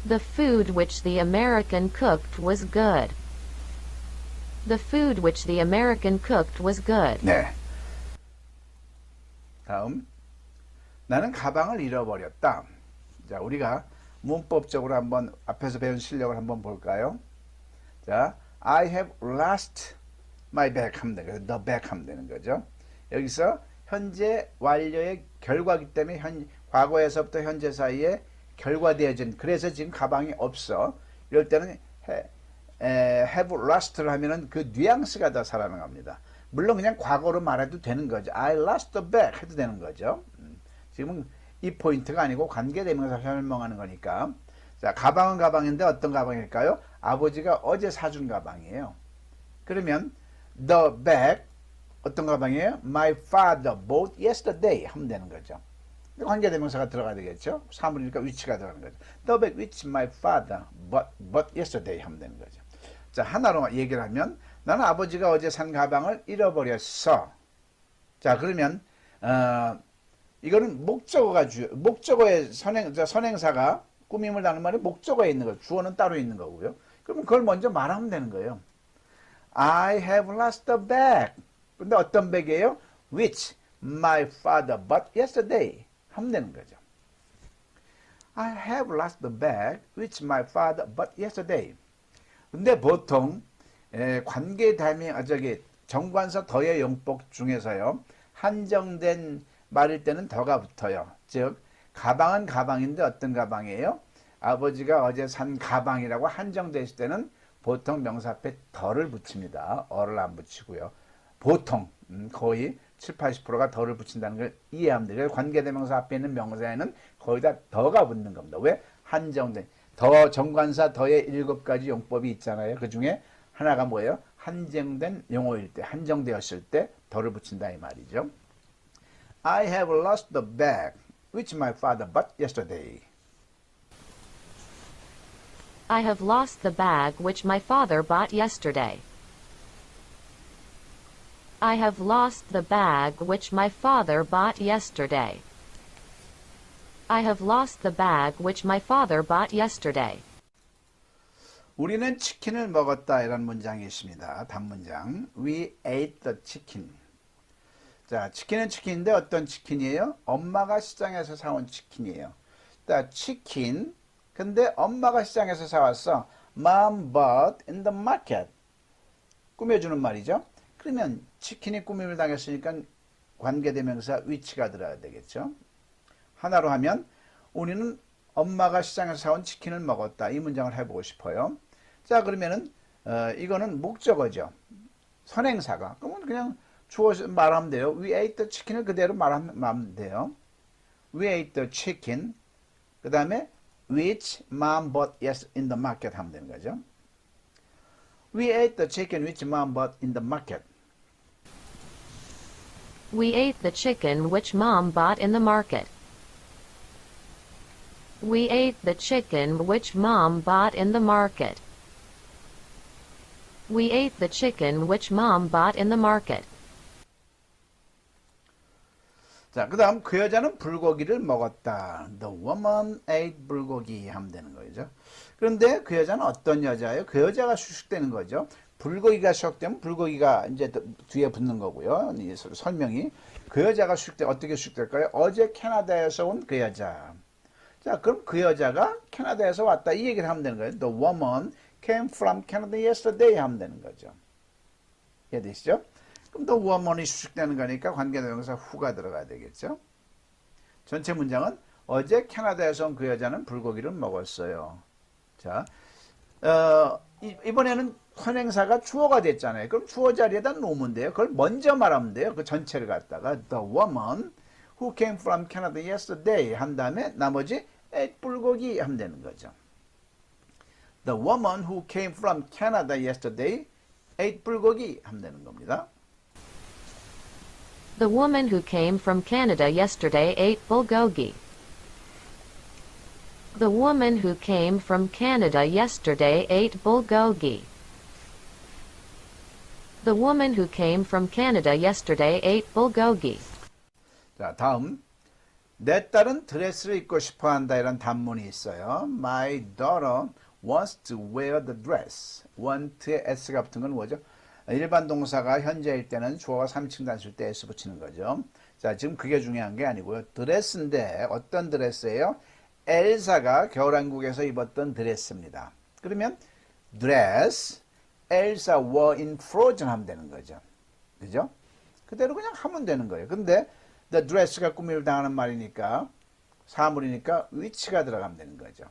The food which the American cooked was good. The food which the American cooked was good. 네. 다음. 나는 가방을 잃어버렸다. 자, 우리가 문법적으로 한번 앞에서 배운 실력을 한번 볼까요? 자, I have lost my bag 하면 되는 거죠. The bag 하면 되는 거죠. 여기서 현재 완료의 결과이기 때문에 과거에서부터 현재 사이에 결과되어진, 그래서 지금 가방이 없어. 이럴 때는 have lost를 하면은 그 뉘앙스가 더 살아나갑니다. 물론 그냥 과거로 말해도 되는 거죠. I lost the bag 해도 되는 거죠. 지금은 이 포인트가 아니고 관계대명사 설명하는 거니까. 자, 가방은 가방인데 어떤 가방일까요? 아버지가 어제 사준 가방이에요. 그러면 the bag 어떤 가방이에요? My father bought yesterday 하면 되는 거죠. 관계대명사가 들어가야 되겠죠. 사물이니까 위치가 들어가는 거죠. The bag which my father bought yesterday 하면 되는 거죠. 자, 하나로 얘기를 하면 나는 아버지가 어제 산 가방을 잃어버렸어. 자, 그러면 이거는 목적어의 선행사가 꾸밈을 당하는 말이 목적어에 있는 거, 주어는 따로 있는 거고요. 그러면 그걸 먼저 말하면 되는 거예요. I have lost the bag. 근데 어떤 백이에요? Which my father bought yesterday. 하면 되는 거죠. I have lost the bag which my father bought yesterday. 근데 보통 정관사 더의 용법 중에서요, 한정된 말일 때는 더가 붙어요. 즉 가방은 가방인데 어떤 가방이에요? 아버지가 어제 산 가방이라고 한정됐을 때는 보통 명사 앞에 더를 붙입니다. 어를 안 붙이고요. 보통 거의 70~80%가 더를 붙인다는 걸 이해하면 돼요. 관계대명사 앞에 있는 명사에는 거의 다 더가 붙는 겁니다. 왜? 한정된. 더, 정관사 더의 7가지 용법이 있잖아요. 그 중에 하나가 뭐예요? 한정된 용어일 때, 한정되었을 때 더를 붙인다 이 말이죠. I have lost the bag which my father bought yesterday. I have lost the bag which my father bought yesterday. I have lost the bag which my father bought yesterday. I have lost the bag which my father bought yesterday. 우리는 치킨을 먹었다 이런 문장이 있습니다. 단문장. We ate the chicken. 자, 치킨은 치킨인데 어떤 치킨이에요? 엄마가 시장에서 사온 치킨이에요. 자, 치킨. 근데 엄마가 시장에서 사왔어. Mom bought in the market. 꾸며주는 말이죠. 그러면 치킨이 꾸밈을 당했으니까 관계대명사 위치가 들어야 되겠죠. 하나로 하면 우리는 엄마가 시장에서 사온 치킨을 먹었다. 이 문장을 해보고 싶어요. 자, 그러면은 이거는 목적어죠. 선행사가. 그러면 그냥 주어 말하면 돼요. We ate the chicken을 그대로 말하면 돼요. We ate the chicken. 그 다음에 which mom bought in the market 하면 되는 거죠. We ate the chicken which mom bought in the market. We ate the chicken which mom bought in the market. We ate the chicken which mom bought in the market. We ate the chicken which mom bought in the market. 자, 그 다음 그 여자는 불고기를 먹었다. The woman ate 불고기 하면 되는 거죠. 그런데 그 여자는 어떤 여자예요? 그 여자가 수식되는 거죠. 불고기가 수식되면 불고기가 이제 뒤에 붙는 거고요. 설명이. 그 여자가 어떻게 수식될까요? 어제 캐나다에서 온 그 여자. 자, 그럼 그 여자가 캐나다에서 왔다. 이 얘기를 하면 되는 거예요. The woman came from Canada yesterday 하면 되는 거죠. 이해되시죠? 그럼 the woman이 수식되는 거니까 관계대명사 who가 들어가야 되겠죠. 전체 문장은 어제 캐나다에서 온 그 여자는 불고기를 먹었어요. 자, 이번에는 선행사가 주어가 됐잖아요. 그럼 주어 자리에다 놓으면 돼요. 그걸 먼저 말하면 돼요. 그 전체를 갖다가 the woman who came from Canada yesterday 한 다음에 나머지 ate 불고기 하면 되는 거죠. The woman who came from Canada yesterday ate 불고기 하면 되는 겁니다. The woman who came from Canada yesterday ate bulgogi. The woman who came from Canada yesterday ate bulgogi. The woman who came from Canada yesterday ate bulgogi. 자, 다음. 내 딸은 드레스를 입고 싶어 한다 이런 단문이 있어요. My daughter wants to wear the dress. want에 s가 붙은 건 뭐죠? 일반 동사가 현재일 때는 주어가 3층 단수일 때 s 붙이는 거죠. 자, 지금 그게 중요한 게 아니고요. 드레스인데 어떤 드레스예요? 엘사가 겨울왕국에서 입었던 드레스입니다. 그러면 dress, 엘사 were in frozen 하면 되는 거죠. 그죠? 그대로 그냥 하면 되는 거예요. 근데 the dress가 꾸밈을 당하는 말이니까 사물이니까 which가 들어가면 되는 거죠.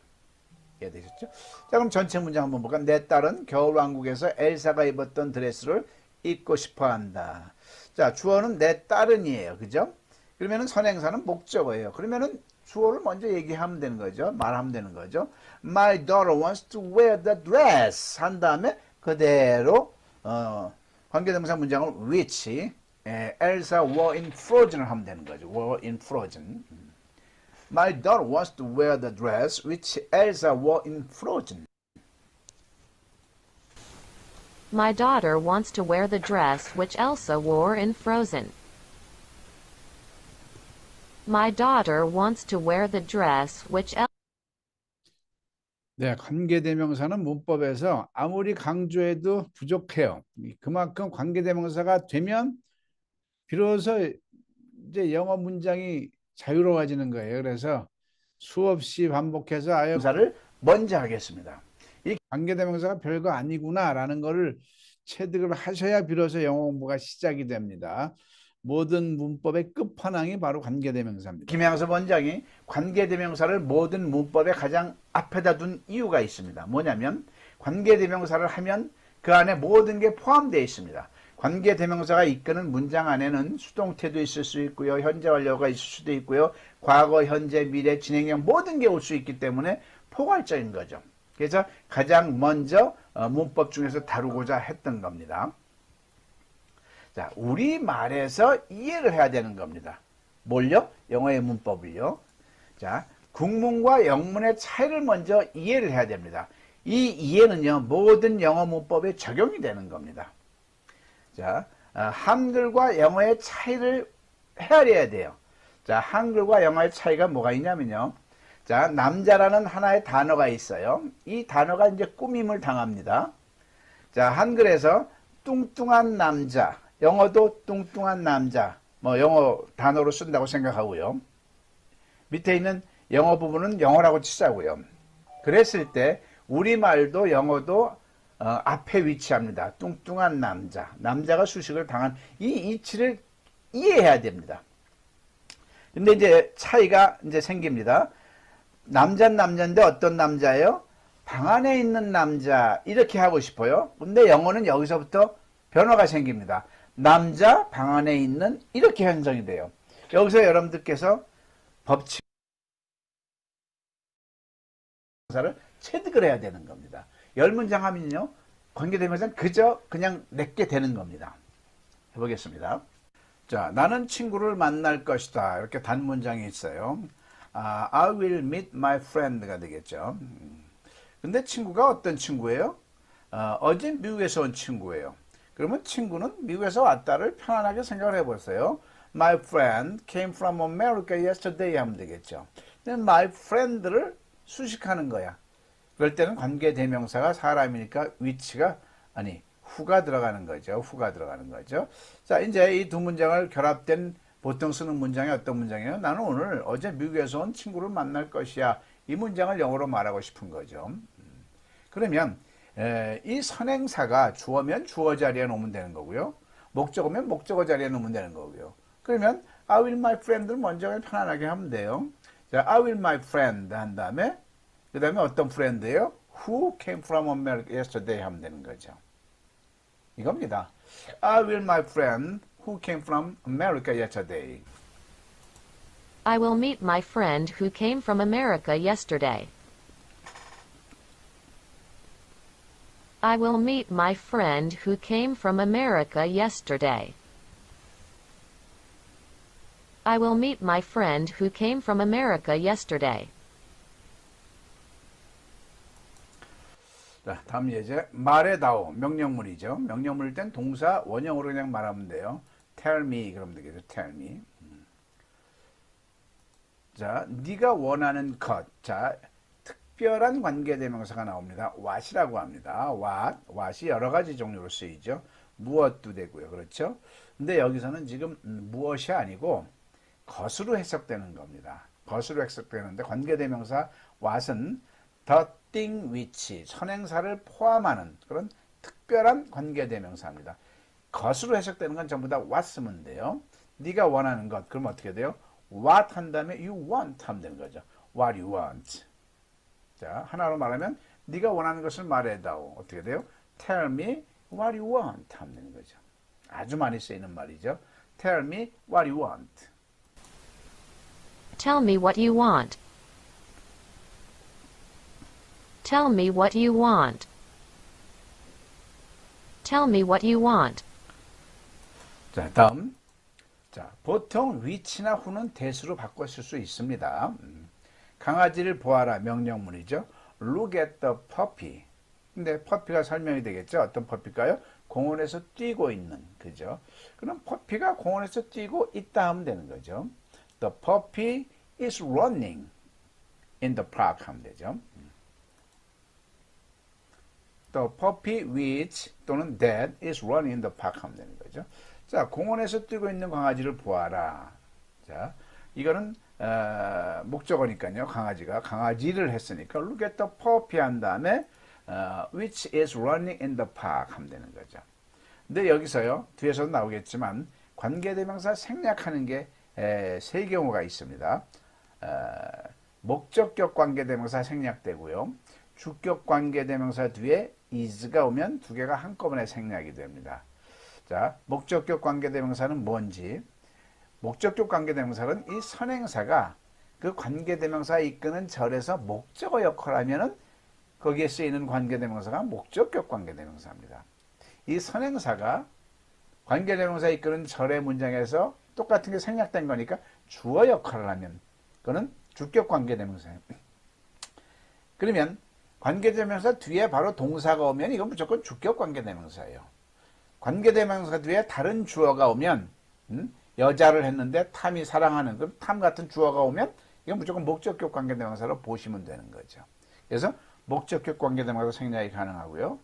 이해되셨죠? 자, 그럼 전체 문장 한번 볼까? 내 딸은 겨울왕국에서 엘사가 입었던 드레스를 입고 싶어 한다. 자, 주어는 내 딸은이에요. 그죠? 그러면은 선행사는 목적어예요. 그러면은 주어를 먼저 얘기하면 되는 거죠. 말하면 되는 거죠. My daughter wants to wear the dress 한 다음에 그대로 관계대명사 문장을 which Elsa wore in Frozen을 하면 되는 거죠. wore in Frozen. My daughter wants to wear the dress which Elsa wore in Frozen. My daughter wants to wear the dress which Elsa wore in Frozen. My daughter wants to wear the dress which 네, 관계대명사는 문법에서 아무리 강조해도 부족해요. 그만큼 관계대명사가 되면 비로소 이제 영어 문장이 자유로워지는 거예요. 그래서 수없이 반복해서 아예 명사를 먼저 하겠습니다. 이 관계대명사가 별거 아니구나라는 거를 체득을 하셔야 비로소 영어 공부가 시작이 됩니다. 모든 문법의 끝판왕이 바로 관계대명사입니다. 김양섭 원장이 관계대명사를 모든 문법의 가장 앞에다 둔 이유가 있습니다. 뭐냐면 관계대명사를 하면 그 안에 모든 게 포함되어 있습니다. 관계대명사가 이끄는 문장 안에는 수동태도 있을 수 있고요. 현재 완료가 있을 수도 있고요. 과거, 현재, 미래, 진행형 모든 게 올 수 있기 때문에 포괄적인 거죠. 그래서 가장 먼저 문법 중에서 다루고자 했던 겁니다. 자, 우리말에서 이해를 해야 되는 겁니다. 뭘요? 영어의 문법을요. 자, 국문과 영문의 차이를 먼저 이해를 해야 됩니다. 이 이해는요, 모든 영어 문법에 적용이 되는 겁니다. 자, 한글과 영어의 차이를 헤아려야 돼요. 자, 한글과 영어의 차이가 뭐가 있냐면요. 자, 남자라는 하나의 단어가 있어요. 이 단어가 이제 꾸밈을 당합니다. 자, 한글에서 뚱뚱한 남자, 영어도 뚱뚱한 남자, 뭐 영어 단어로 쓴다고 생각하고요. 밑에 있는 영어 부분은 영어라고 치자고요. 그랬을 때 우리말도 영어도 앞에 위치합니다. 뚱뚱한 남자, 남자가 수식을 당한 이 이치를 이해해야 됩니다. 근데 이제 차이가 이제 생깁니다. 남자는 남자인데 어떤 남자예요? 방 안에 있는 남자 이렇게 하고 싶어요. 근데 영어는 여기서부터 변화가 생깁니다. 남자 방 안에 있는 이렇게 형성이 돼요. 여기서 여러분들께서 법칙 를 체득을 해야 되는 겁니다. 10문장 하면요. 관계대명사는 그저 그냥 내게 되는 겁니다. 해보겠습니다. 자, 나는 친구를 만날 것이다. 이렇게 단문장이 있어요. I will meet my friend가 되겠죠. 근데 친구가 어떤 친구예요? 어제 미국에서 온 친구예요. 그러면 친구는 미국에서 왔다를 편안하게 생각을 해보세요. My friend came from America yesterday 하면 되겠죠. 근데 my friend를 수식하는 거야. 그럴 때는 관계대명사가 사람이니까 which가 아니 who가 들어가는 거죠. who가 들어가는 거죠. 자, 이제 이 두 문장을 결합된 보통 쓰는 문장이 어떤 문장이에요? 나는 오늘 어제 미국에서 온 친구를 만날 것이야. 이 문장을 영어로 말하고 싶은 거죠. 그러면 이 선행사가 주어면 주어 자리에 놓으면 되는 거고요. 목적어면 목적어 자리에 놓으면 되는 거고요. 그러면 I will my friend를 먼저 편안하게 하면 돼요. 자, I will my friend 한 다음에 그 다음에 어떤 프렌드예요? Who came from America yesterday 하면 되는 거죠. 이겁니다. I will my friend who came from America yesterday. I will meet my friend who came from America yesterday. I will meet my friend who came from America yesterday. I will meet my friend who came from America yesterday. 자, 다음 예제. 말해다오. 명령문이죠. 명령문일 땐 동사 원형으로 그냥 말하면 돼요. Tell me 그러면 되겠죠. Tell me. 자, 네가 원하는 것. 자, 특별한 관계대명사가 나옵니다. what이라고 합니다. what이 여러 가지 종류로 쓰이죠. 무엇도 되고요. 그렇죠? 근데 여기서는 지금 무엇이 아니고 것으로 해석되는 겁니다. 것으로 해석되는데 관계대명사 what은 the thing which 선행사를 포함하는 그런 특별한 관계대명사입니다. 것으로 해석되는 건 전부 다 what 쓰면 돼요. 네가 원하는 것. 그럼 어떻게 돼요? what 한 다음에 you want 하면 되는 거죠. what you want. 자, 하나로 말하면 네가 원하는 것을 말해다오. 어떻게 돼요? tell me what you want 하면 되는 거죠. 아주 많이 쓰이는 말이죠. tell me what you want. Tell me what you want. Tell me what you want. Tell me what you want. 자, 다음. 자, 보통 which나 who는 대수로 바꿔 쓸 수 있습니다. 강아지를 보아라 명령문이죠. Look at the puppy. 근데 퍼피가 설명이 되겠죠. 어떤 퍼피일까요? 공원에서 뛰고 있는, 그죠? 그럼 퍼피가 공원에서 뛰고 있다 하면 되는 거죠. The puppy is running in the park 하면 되죠. The puppy which 또는 that is running in the park 하면 되는 거죠. 자, 공원에서 뛰고 있는 강아지를 보아라. 자, 이거는 목적어니까요. 강아지를 했으니까 look at the puppy 한 다음에 which is running in the park 하면 되는 거죠. 근데 여기서요, 뒤에서도 나오겠지만 관계대명사 생략하는 게 세 경우가 있습니다. 목적격 관계대명사 생략되고요. 주격 관계대명사 뒤에 is가 오면 두 개가 한꺼번에 생략이 됩니다. 자, 목적격 관계대명사는 뭔지. 목적격 관계대명사는 이 선행사가 그 관계대명사가 이끄는 절에서 목적어 역할을 하면은 거기에 쓰이는 관계대명사가 목적격 관계대명사입니다. 이 선행사가 관계대명사 이끄는 절의 문장에서 똑같은 게 생략된 거니까 주어 역할을 하면 그거는 주격 관계대명사예요. 그러면 관계대명사 뒤에 바로 동사가 오면 이건 무조건 주격 관계대명사예요. 관계대명사 뒤에 다른 주어가 오면 여자를 했는데 탐이 사랑하는 그럼 탐 같은 주어가 오면 이건 무조건 목적격 관계대명사로 보시면 되는 거죠. 그래서 목적격 관계대명사 생략이 가능하고요.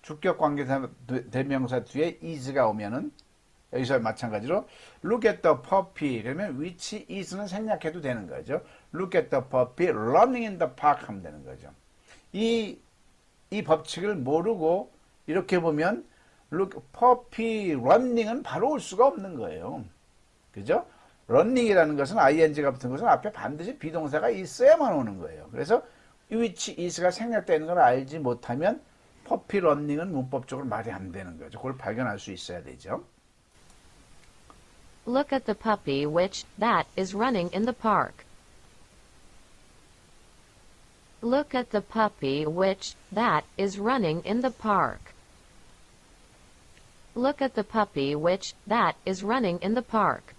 주격 관계대명사 뒤에 is가 오면은 여기서 마찬가지로 look at the puppy 그러면 which is는 생략해도 되는 거죠. look at the puppy running in the park 하면 되는 거죠. 이 법칙을 모르고 이렇게 보면 look, puppy running은 바로 올 수가 없는 거예요. 그죠? running이라는 것은 ing가 붙은 것은 앞에 반드시 비동사가 있어야만 오는 거예요. 그래서 which is가 생략되는 걸 알지 못하면 puppy running은 문법적으로 말이 안 되는 거죠. 그걸 발견할 수 있어야 되죠. Look at the puppy which that is running in the park. Look at the puppy which that is running in the park. Look at the puppy which that is running in the park.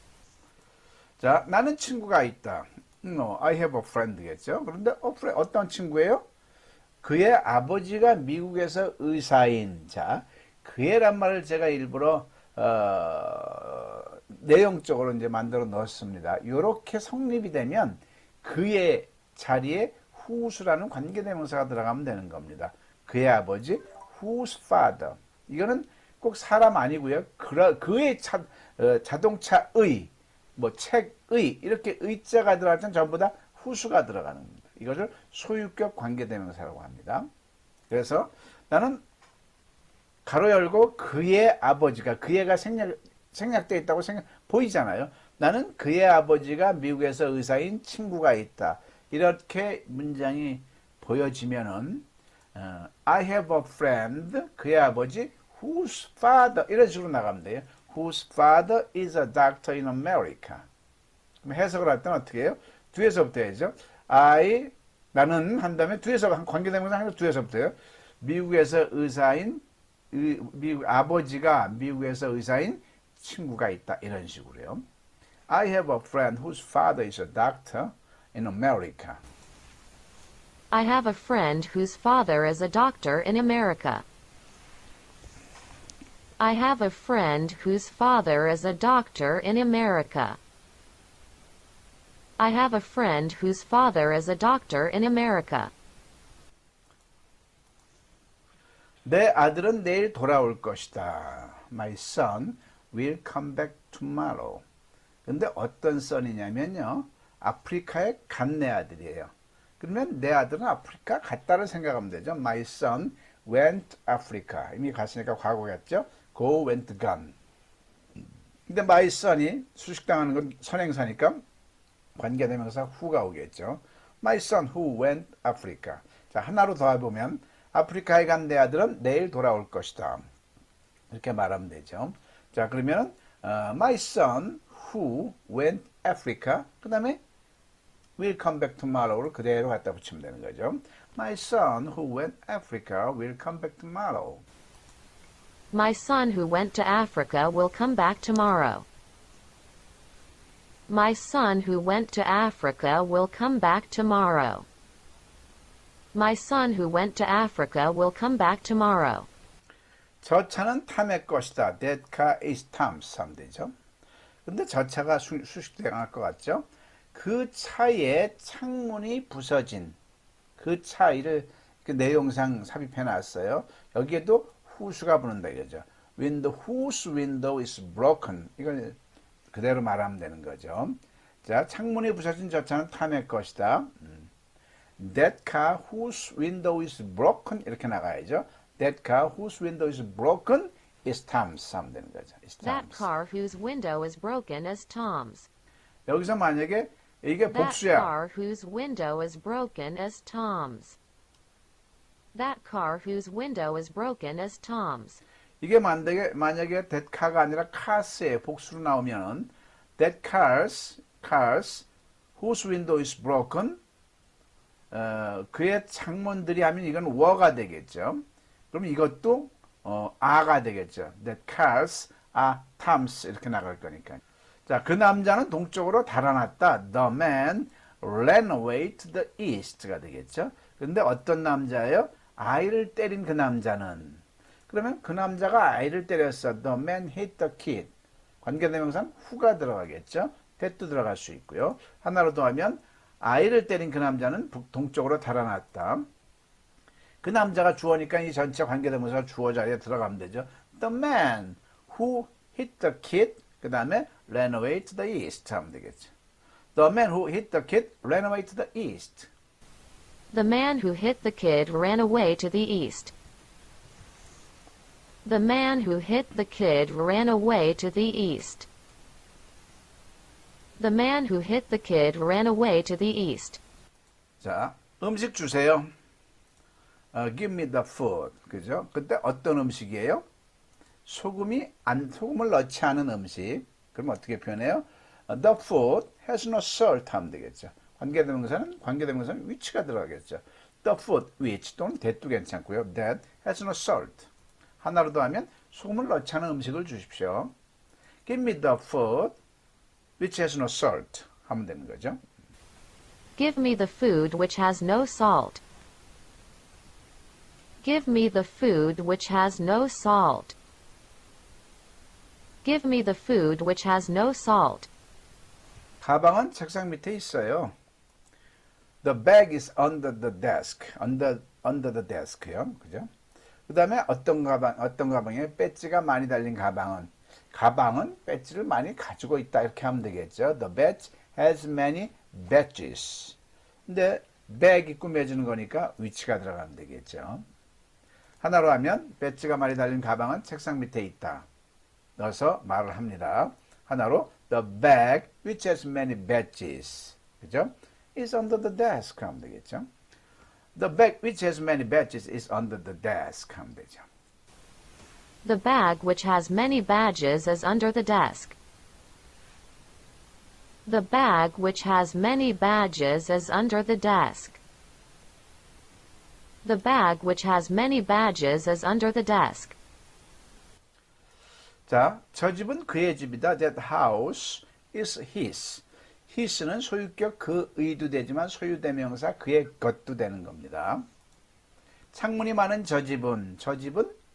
자, 나는 친구가 있다. I have a friend겠죠. 그런데 어떤 친구예요? 그의 아버지가 미국에서 의사인. 자, 그의란 말을 제가 일부러 내용적으로 이제 만들어 넣었습니다. 이렇게 성립이 되면 그의 자리에 whose라는 관계대명사가 들어가면 되는 겁니다. 그의 아버지 whose father. 이거는 꼭 사람 아니고요. 그의 자동차의 뭐 책의 이렇게 의자가 들어갈 땐 전부 다 whose가 들어가는 겁니다. 이것을 소유격 관계대명사라고 합니다. 그래서 나는 가로 열고 그의 아버지가 그의가 생략되어 있다고 보이잖아요. 나는 그의 아버지가 미국에서 의사인 친구가 있다. 이렇게 문장이 보여지면은 I have a friend 그의 아버지 whose father 이런 식으로 나가면 돼요. Whose father is a doctor in America. 그럼 해석을 할 때는 어떻게 해요? 뒤에서부터 해야죠. 나는 한 다음에 뒤에서 관계대명사 하면 뒤에서부터 해요. 미국에서 의사인 미국 아버지가 미국에서 의사인 친구가 있다. 이런 식으로요. I have a friend whose father is a doctor in America. I have a friend whose father is a doctor in America. I have a friend whose father is a doctor in America. I have a friend whose father is a doctor in America. 내 아들은 내일 돌아올 것이다. My son will come back tomorrow. 근데 어떤 son이냐면요. 아프리카에 간 내 아들이에요. 그러면 내 아들은 아프리카 갔다를 생각하면 되죠. My son went Africa. 이미 갔으니까 과거겠죠. Go, went, gone. 근데 my son이 수식당하는 건 선행사니까 관계대명사 who가 오겠죠. My son who went Africa. 자, 하나로 더해보면 아프리카에 간 내 아들은 내일 돌아올 것이다. 이렇게 말하면 되죠. 자, 그러면 my son who went Africa. 그 다음에 will come back tomorrow를 그대로 갖다 붙이면 되는 거죠. My son who went Africa will come back tomorrow. My son who went to Africa will come back tomorrow. My son who went to Africa will come back tomorrow. My son who went to Africa will come back tomorrow. 저 차는 탐의 것이다. That car is Tom's 하면 되죠. 근데 저 차가 수식당할 것 같죠? 그 차의 창문이 부서진 그 차이를 그 내용상 삽입해 놨어요. 여기에도 whose가 부른다 이거죠. whose window is broken. 이걸 그대로 말하면 되는 거죠. 자, 창문이 부서진 저 차는 탐의 것이다. That car whose window is broken 이렇게 나가야죠. That car whose window is broken is Tom's 하면 되는 거죠. Is That Tom's. car whose window is broken is Tom's. 여기서 만약에 이게 That 복수야. car whose window is broken is Tom's. That car whose window is broken is Tom's. 이게 만약에 that car가 아니라 cars의 복수로 나오면 that cars whose window is broken 그의 창문들이 하면 이건 were가 되겠죠. 그럼 이것도 are가 되겠죠. That cars are Tom's 이렇게 나갈 거니까. 자, 그 남자는 동쪽으로 달아났다. The man ran away to the east가 되겠죠. 근데 어떤 남자예요? 아이를 때린 그 남자는. 그러면 그 남자가 아이를 때렸어. The man hit the kid. 관계대명사는 who가 들어가겠죠. that도 들어갈 수 있고요. 하나로 더하면 아이를 때린 그 남자는 동쪽으로 달아났다. 그 남자가 주어니까 이 전체 관계대명사 주어 자리에 들어가면 되죠. The man who hit the kid 그 다음에 ran away to the east 하면 되겠죠. The man who hit the kid ran away to the east. The man who hit the kid ran away to the east. The man who hit the kid ran away to the east. The man who hit the kid ran away to the east. 자, 음식 주세요. Give me the food. 그죠? 그때 어떤 음식이에요? 소금을 넣지 않은 음식. 그럼 어떻게 표현해요? The food has no salt 하면 되겠죠. 관계대명사는 which가 들어가겠죠. The food which 또는 that도 괜찮고요. That has no salt. 하나로 더하면 소금을 넣지 않은 음식을 주십시오. Give me the food which has no salt 하면 되는 거죠. Give me the food which has no salt. Give me the food which has no salt. Give me the food which has no salt. 가방은 책상 밑에 있어요. The bag is under the desk. Under the desk요. 그죠? 그 다음에 어떤 가방에 배지가 많이 달린 가방은 배지를 많이 가지고 있다. 이렇게 하면 되겠죠. The bag has many badges. 근데 bag 꾸며주는 거니까 which가 들어가면 되겠죠. 하나로 하면 배지가 많이 달린 가방은 책상 밑에 있다. 넣어서 말을 합니다. 하나로 the bag which has many badges. 그죠? is under the desk 하면 되겠죠. The bag which has many badges is under the desk 하면 되죠. The bag which has many badges is under the desk. The bag which has many badges is under the desk. The bag which has many badges is under the desk. 자, 저 집은 그의 집이다. That house is his. his는 소유격 그의도 되지만 소유대명사 그의 것도 되는 겁니다. 창문이 많은 저 집은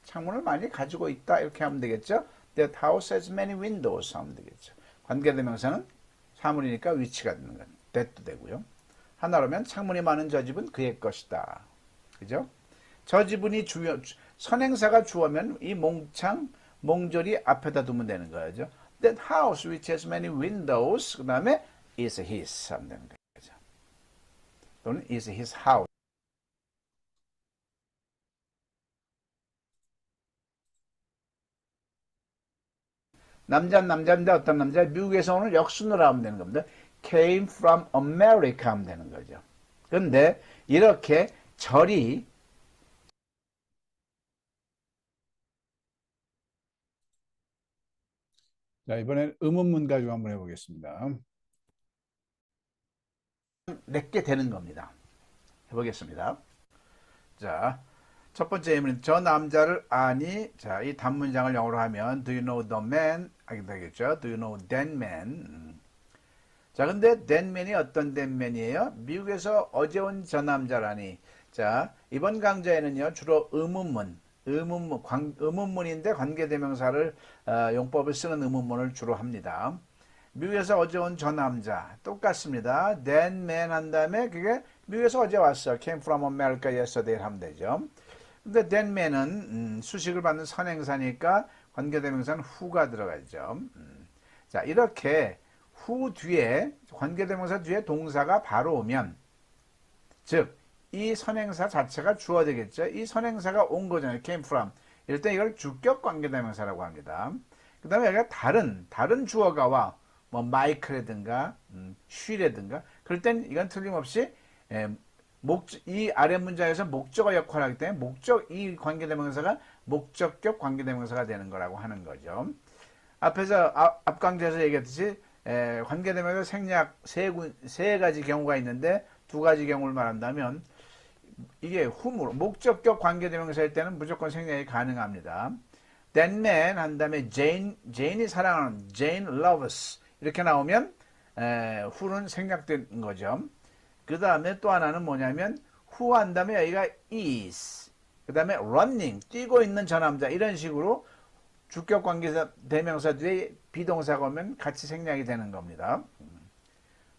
창문을 많이 가지고 있다. 이렇게 하면 되겠죠. That house has many windows 하면 되겠죠. 관계대명사는 사물이니까 위치가 되는 거예요. that도 되고요. 하나로면 창문이 많은 저 집은 그의 것이다. 그죠? 저 지분이 선행사가 주어면 이 몽절이 앞에다 두면 되는 거죠. That house which has many windows 그 다음에 is his 하면 되는 거죠. 또는 is his house. 남자는 남자인데 어떤 남자? 미국에서 오는 역순으로 하면 되는 겁니다. came from America 하면 되는 거죠. 그런데 이렇게 절이 자, 이번엔 의문문 가지고 한번 해보겠습니다. 몇 개 되는 겁니다. 해보겠습니다. 자, 첫 번째 의문은 저 남자를 아니? 자, 이 단문장을 영어로 하면 Do you know the man? 하게 되겠죠. Do you know that man? 자, 근데 that man이 어떤 that man이에요? 미국에서 어제 온 저 남자라니. 자, 이번 강좌에는요, 주로 의문문인데 관계대명사를 용법을 쓰는 의문문을 주로 합니다. 미국에서 어제 온 저 남자 똑같습니다. that man 한 다음에 그게 미국에서 어제 왔어. came from America yesterday 하면 되죠. 근데 that man은 수식을 받는 선행사니까 관계대명사는 who가 들어가죠. 자, 이렇게 who 뒤에 관계대명사 뒤에 동사가 바로 오면 즉 이 선행사 자체가 주어 되겠죠. 이 선행사가 온 거잖아요. came from. 이럴 때 이걸 주격 관계대명사라고 합니다. 그 다음에 여기가 다른 주어가 와. 뭐 마이크라든가 쉬라든가 그럴 땐 이건 틀림없이 이 아래 문장에서 목적어 역할을 하기 때문에 이 관계대명사가 목적격 관계대명사가 되는 거라고 하는 거죠. 앞에서 앞 강좌에서 얘기했듯이 관계대명사 생략 세 가지 경우가 있는데 두 가지 경우를 말한다면 이게 whom으로 목적격 관계대명사일 때는 무조건 생략이 가능합니다. That man 한 다음에 Jane이 사랑하는 Jane loves 이렇게 나오면 who는 생략된 거죠. 그 다음에 또 하나는 뭐냐면 who 한 다음에 여기가 is 그 다음에 running 뛰고 있는 저 남자 이런 식으로 주격 관계대명사 뒤에 비동사가 오면 같이 생략이 되는 겁니다.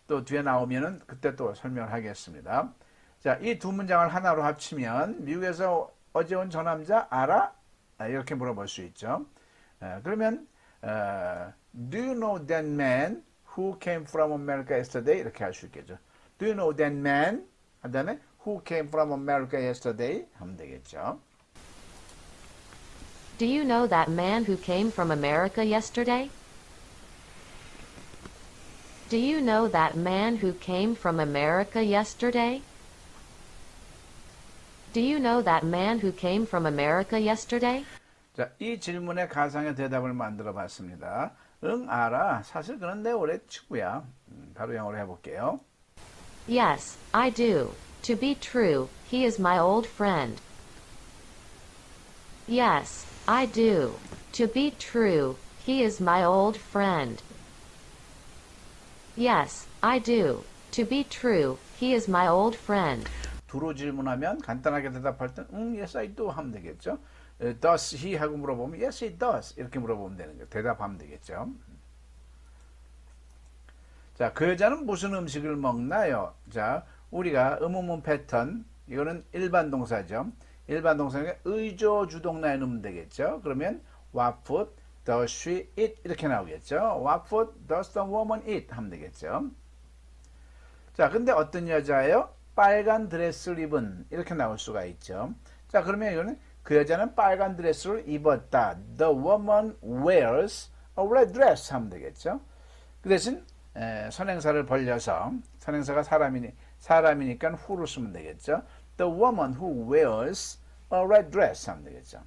또 뒤에 나오면은 그때 또 설명을 하겠습니다. 자, 이 두 문장을 하나로 합치면 미국에서 어제 온 저 남자 알아? 이렇게 물어볼 수 있죠. 그러면 Do you know that man who came from America yesterday? 이렇게 할 수 있겠죠. Do you know that man? 그 다음에 Who came from America yesterday? 하면 되겠죠. Do you know that man who came from America yesterday? Do you know that man who came from America yesterday? Do you know that man who came from America yesterday? 자, 이 질문의 가상의 대답을 만들어 봤습니다. 응, 알아. 사실 그건 내 오래 친구야. 바로 영어로 해볼게요. Yes, I do. To be true, he is my old friend. Yes, I do. To be true, he is my old friend. Yes, I do. To be true, he is my old friend. 두로 질문하면 간단하게 대답할 땐 yes I do 하면 되겠죠. Does he 하고 물어보면 yes he does 이렇게 물어보면 되는 거예요. 대답하면 되겠죠. 자, 그 여자는 무슨 음식을 먹나요? 자, 우리가 의문문 패턴 이거는 일반 동사죠. 일반 동사는 의조 주동사에 넣으면 되겠죠. 그러면 what food does she eat 이렇게 나오겠죠. What food does the woman eat 하면 되겠죠. 자, 근데 어떤 여자예요? 빨간 드레스를 입은 이렇게 나올 수가 있죠. 자, 그러면 이거는 그 여자는 빨간 드레스를 입었다. The woman wears a red dress 하면 되겠죠. 그 대신 선행사를 벌려서 선행사가 사람이니까 who를 쓰면 되겠죠. The woman who wears a red dress 하면 되겠죠.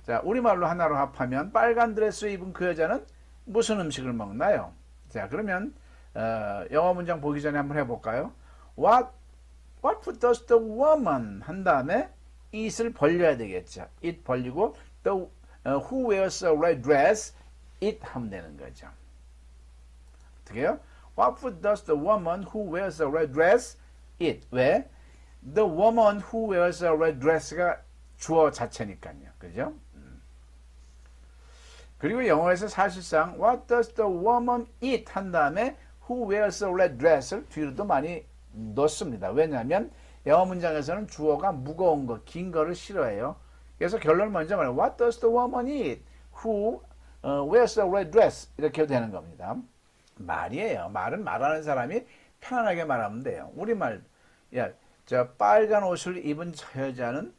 자, 우리말로 하나로 합하면 빨간 드레스 입은 그 여자는 무슨 음식을 먹나요? 자, 그러면 영어 문장 보기 전에 한번 해볼까요? What food does the woman 한 다음에 it을 벌려야 되겠죠. it 벌리고 the who wears a red dress it 하면 되는 거죠. 어떻게 해요? What food does the woman who wears a red dress eat? 왜? The woman who wears a red dress가 주어 자체니까요. 그죠? 그리고 영어에서 사실상 What does the woman eat? 한 다음에 Who wears a red dress를 뒤로도 많이 넣습니다. 왜냐하면 영어 문장에서는 주어가 무거운 거, 긴 거를 싫어해요. 그래서 결론을 먼저 말해요. What does the woman eat? Who wears a red dress? 이렇게 되는 겁니다. 말이에요. 말은 말하는 사람이 편안하게 말하면 돼요. 우리말, 야, 저 빨간 옷을 입은 저 여자는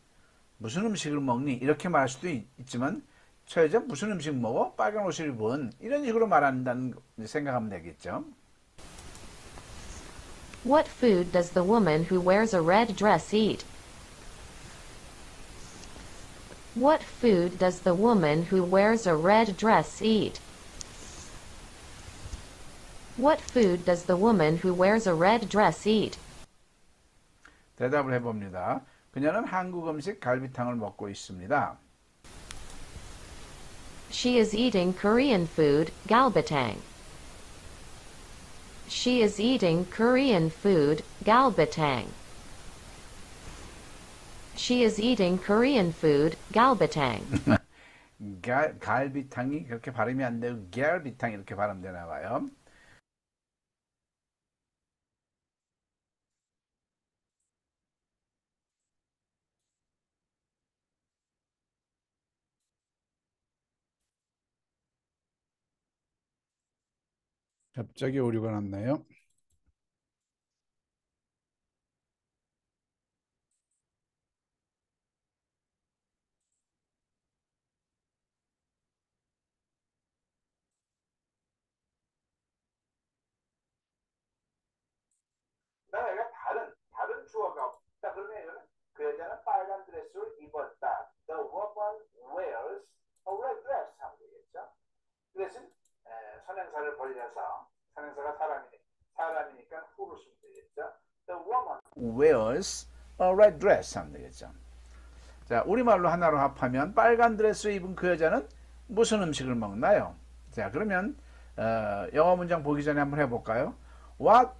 무슨 음식을 먹니? 이렇게 말할 수도 있지만 저 여자 무슨 음식 먹어? 빨간 옷을 입은 이런 식으로 말한다는 생각하면 되겠죠. What food does the woman who wears a red dress eat? What food does the woman who wears a red dress eat? What food does the woman who wears a red dress eat? 대답을 해봅니다. 그녀는 한국 음식 갈비탕을 먹고 있습니다. She is eating Korean food, galbatang. She is eating Korean food, galbatang. She is eating Korean food, galbatang. 갈비탕이 그렇게 발음이 안 되고 갈비탕 이렇게 발음되나 봐요. 갑자기 오류가 났나요? 만약에 다른 주어가 없다 그러면 그 여자는 빨간 드레스를 입었다. The woman wears a red dress 하면 되겠죠. 그 대신 선행사를 벌려서 선행사가 사람이니까 who를 쓰면 되겠죠. The woman wears a red dress 하면 되겠죠. 자, 우리말로 하나로 합하면 빨간 드레스 입은 그 여자는 무슨 음식을 먹나요? 자, 그러면 영어 문장 보기 전에 한번 해볼까요? What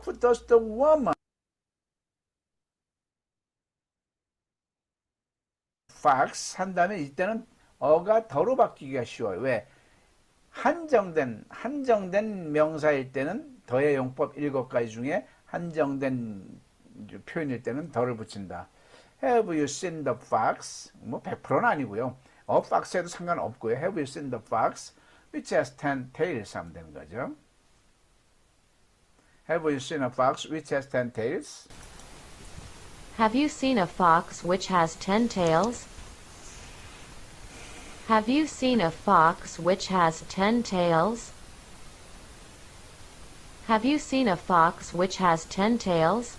food does the woman fox 한 다음에 이때는 어가 더로 바뀌기가 쉬워요. 왜? 한정된 명사일 때는 더의 용법 7가지 중에 한정된 표현일 때는 더를 붙인다. Have you seen the fox? 뭐 100%는 아니고요. fox에도 상관없고요. Have you seen the fox? Which has 10 tails 하면 되는 거죠. Have you seen a fox which has 10 tails? Have you seen a fox which has 10 tails? Have you seen a fox which has 10 tails? Have you seen a fox which has 10 tails?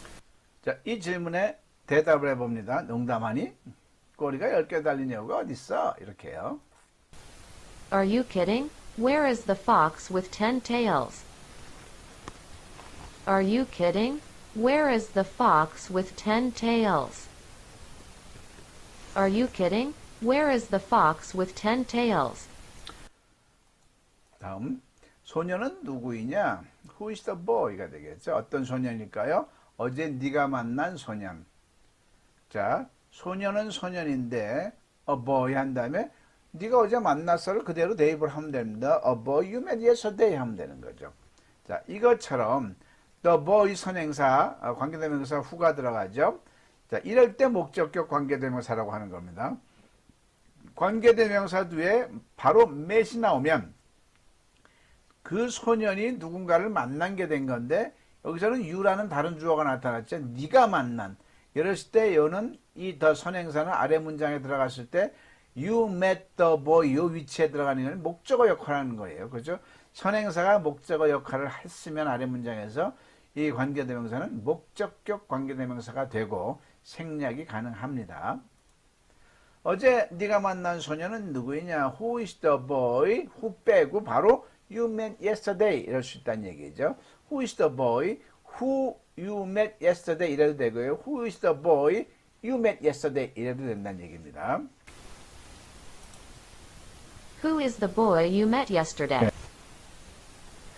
자, 이 질문에 대답을 해봅니다. 농담하니? 꼬리가 10개 달린 여우가 어딨어? 이렇게요. Are you kidding? Where is the fox with 10 tails? Are you kidding? Where is the fox with 10 tails? Are you kidding? Where is the fox with 10 tails? 다음, 소녀는 누구이냐? Who is the boy가 되겠죠. 어떤 소년일까요? 어제 네가 만난 소년. 자, 소년은 소년인데 a boy 한 다음에 네가 어제 만났어를 그대로 대입을 하면 됩니다. A boy you met yesterday 하면 되는 거죠. 자, 이것처럼 the boy 선행사, 관계대명사 후가 들어가죠. 자, 이럴 때 목적격 관계대명사라고 하는 겁니다. 관계대명사 뒤에 바로 met이 나오면 그 소년이 누군가를 만난 게 된 건데 여기서는 you라는 다른 주어가 나타났죠. 네가 만난. 이랬을 때 여는 이 더 선행사는 아래 문장에 들어갔을 때 you met the boy 이 위치에 들어가는 건 목적어 역할을 하는 거예요. 그죠? 선행사가 목적어 역할을 했으면 아래 문장에서 이 관계대명사는 목적격 관계대명사가 되고 생략이 가능합니다. 어제 네가 만난 소녀는 누구이냐? Who is the boy? who 빼고 바로 you met yesterday 이럴 수 있다는 얘기죠. Who is the boy? who you met yesterday 이래도 되고요. Who is the boy? you met yesterday 이래도 된다는 얘기입니다. Who is the boy you met yesterday?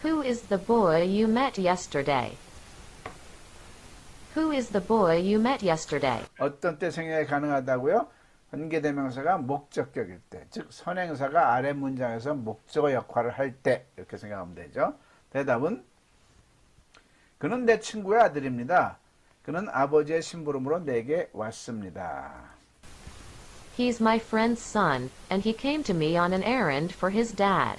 Who is the boy you met yesterday? Who is the boy you met yesterday? 어떤 때 생략이 가능하다고요? 관계대명사가 목적격일 때, 즉 선행사가 아래 문장에서 목적어 역할을 할 때 이렇게 생각하면 되죠. 대답은 그는 내 친구의 아들입니다. 그는 아버지의 심부름으로 내게 왔습니다. He's my friend's son, and he came to me on an errand for his dad.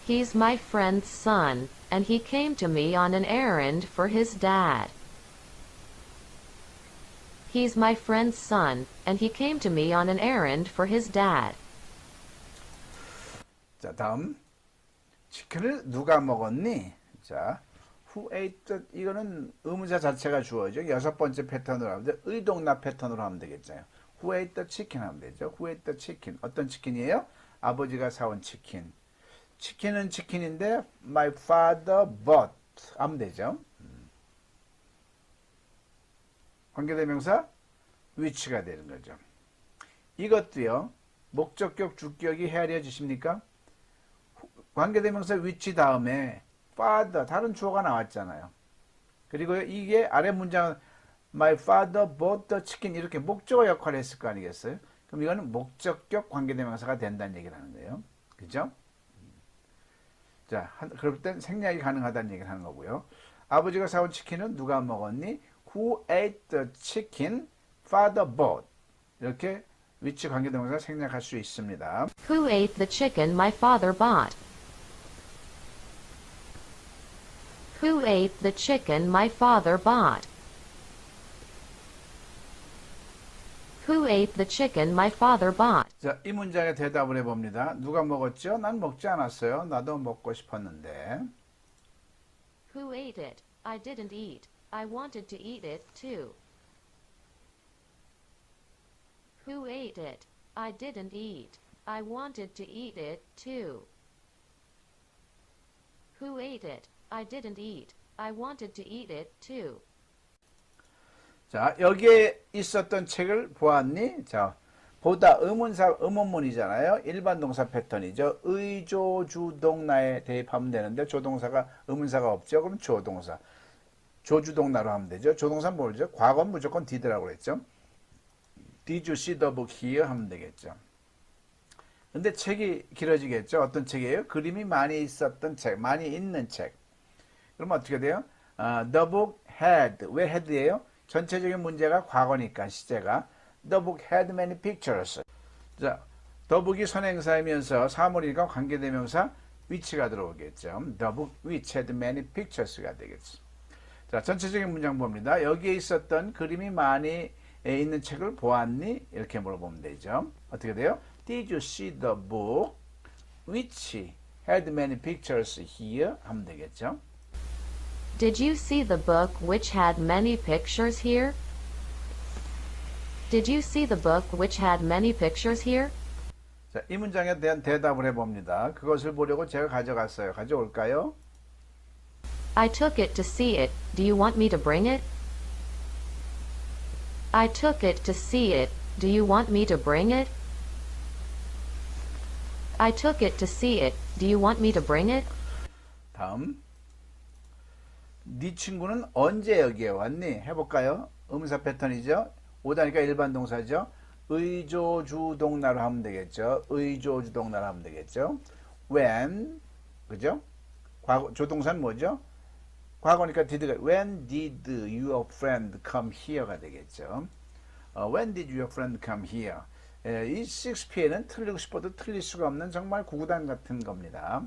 He's my friend's son, and he came to me on an errand for his dad. He's my friend's son, and he came to me on an errand for his dad. 자, 다음. 치킨을 누가 먹었니? 자, who ate the, 이거는 의문사 자체가 주어죠. 여섯 번째 패턴으로 하면 돼. 의동나 패턴으로 하면 되겠죠. Who ate the chicken 하면 되죠. Who ate the chicken. 어떤 치킨이에요? 아버지가 사온 치킨. 치킨은 치킨인데 my father bought 하면 되죠. 관계대명사 which가 되는 거죠. 이것도요. 목적격, 주격이 헤아려 주십니까? 관계대명사 which 다음에 father, 다른 주어가 나왔잖아요. 그리고 이게 아래 문장은 my father bought the chicken 이렇게 목적어 역할을 했을 거 아니겠어요? 그럼 이거는 목적격 관계대명사가 된다는 얘기를 하는 거예요. 그죠? 자, 그럴 땐 생략이 가능하다는 얘기를 하는 거고요. 아버지가 사온 치킨은 누가 먹었니? Who ate the chicken? Father bought. 이렇게 which 관계대명사 생략할 수 있습니다. Who ate the chicken my father bought? Who ate the chicken my father bought? Who ate the chicken my father bought? 자, 이 문장에 대답을 해봅니다. 누가 먹었죠? 난 먹지 않았어요. 나도 먹고 싶었는데. Who ate it? I didn't eat. I wanted to eat it too. Who ate it? I didn't eat. I wanted to eat it too. Who ate it? I didn't eat. I wanted to eat it too. 자, 여기에 있었던 책을 보았니? 자, 보다 의문문이잖아요. 일반 동사 패턴이죠. 의조주동나에 대입하면 되는데 조동사가 의문사가 없죠. 그럼 조동사. 조주동나로 하면 되죠. 조동사는 뭐죠? 과거는 무조건 did라고 그랬죠. Did you see the book here? 하면 되겠죠. 근데 책이 길어지겠죠. 어떤 책이에요? 그림이 많이 있었던 책, 많이 있는 책. 그러면 어떻게 돼요? The book had. 왜 had예요? 전체적인 문제가 과거니까 시제가 The book had many pictures. 자, the book이 선행사이면서 사물이니까 관계대명사 which가 들어오겠죠. The book which had many pictures가 되겠죠. 자, 전체적인 문장 봅니다. 여기에 있었던 그림이 많이 있는 책을 보았니? 이렇게 물어보면 되죠. 어떻게 돼요? Did you see the book which had many pictures here? 하면 되겠죠. Did you see the book which had many pictures here? Did you see the book which had many pictures here? 자, 이 문장에 대한 대답을 해봅니다. 그것을 보려고 제가 가져갔어요. 가져올까요? I took it to see it. Do you want me to bring it? I took it to see it. Do you want me to bring it? I took it to see it. Do you want me to bring it? 다음. 네 친구는 언제 여기에 왔니? 해볼까요? 의문사 패턴이죠. 오다니까 일반 동사죠. 의조주동나로 하면 되겠죠. 의조주동나로 하면 되겠죠. When, 그죠? 과거, 조동사는 뭐죠? 과거니까 did가 When did your friend come here가 되겠죠. When did your friend come here? 이 6P에는 틀리고 싶어도 틀릴 수가 없는 정말 구구단 같은 겁니다.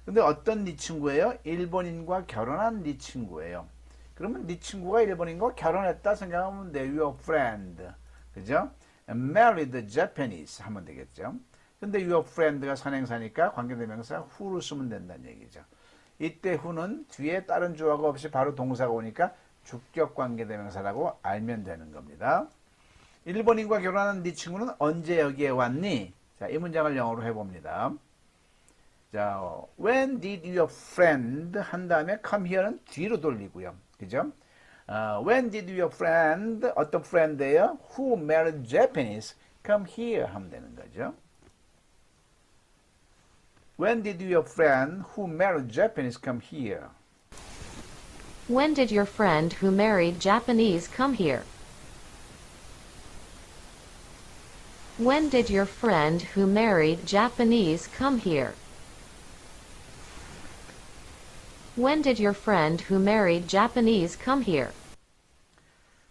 근데 어떤 네 친구예요? 일본인과 결혼한 네 친구예요. 그러면 네 친구가 일본인과 결혼했다 생각하면 돼. Your friend. 그죠? Married Japanese 하면 되겠죠. 근데 your friend가 선행사니까 관계대명사 who를 쓰면 된다는 얘기죠. 이때 who는 뒤에 다른 주어가 없이 바로 동사가 오니까 주격 관계대명사라고 알면 되는 겁니다. 일본인과 결혼한 네 친구는 언제 여기에 왔니? 자, 이 문장을 영어로 해봅니다. 자, when did your friend 한 다음에 come here는 뒤로 돌리고요. 그죠? When did your friend, 어떤 friend예요? Who married Japanese come here 하면 되는 거죠. When did your friend who married Japanese come here? When did your friend who married Japanese come here? When did your friend who married Japanese come here? When did your friend who married Japanese come here?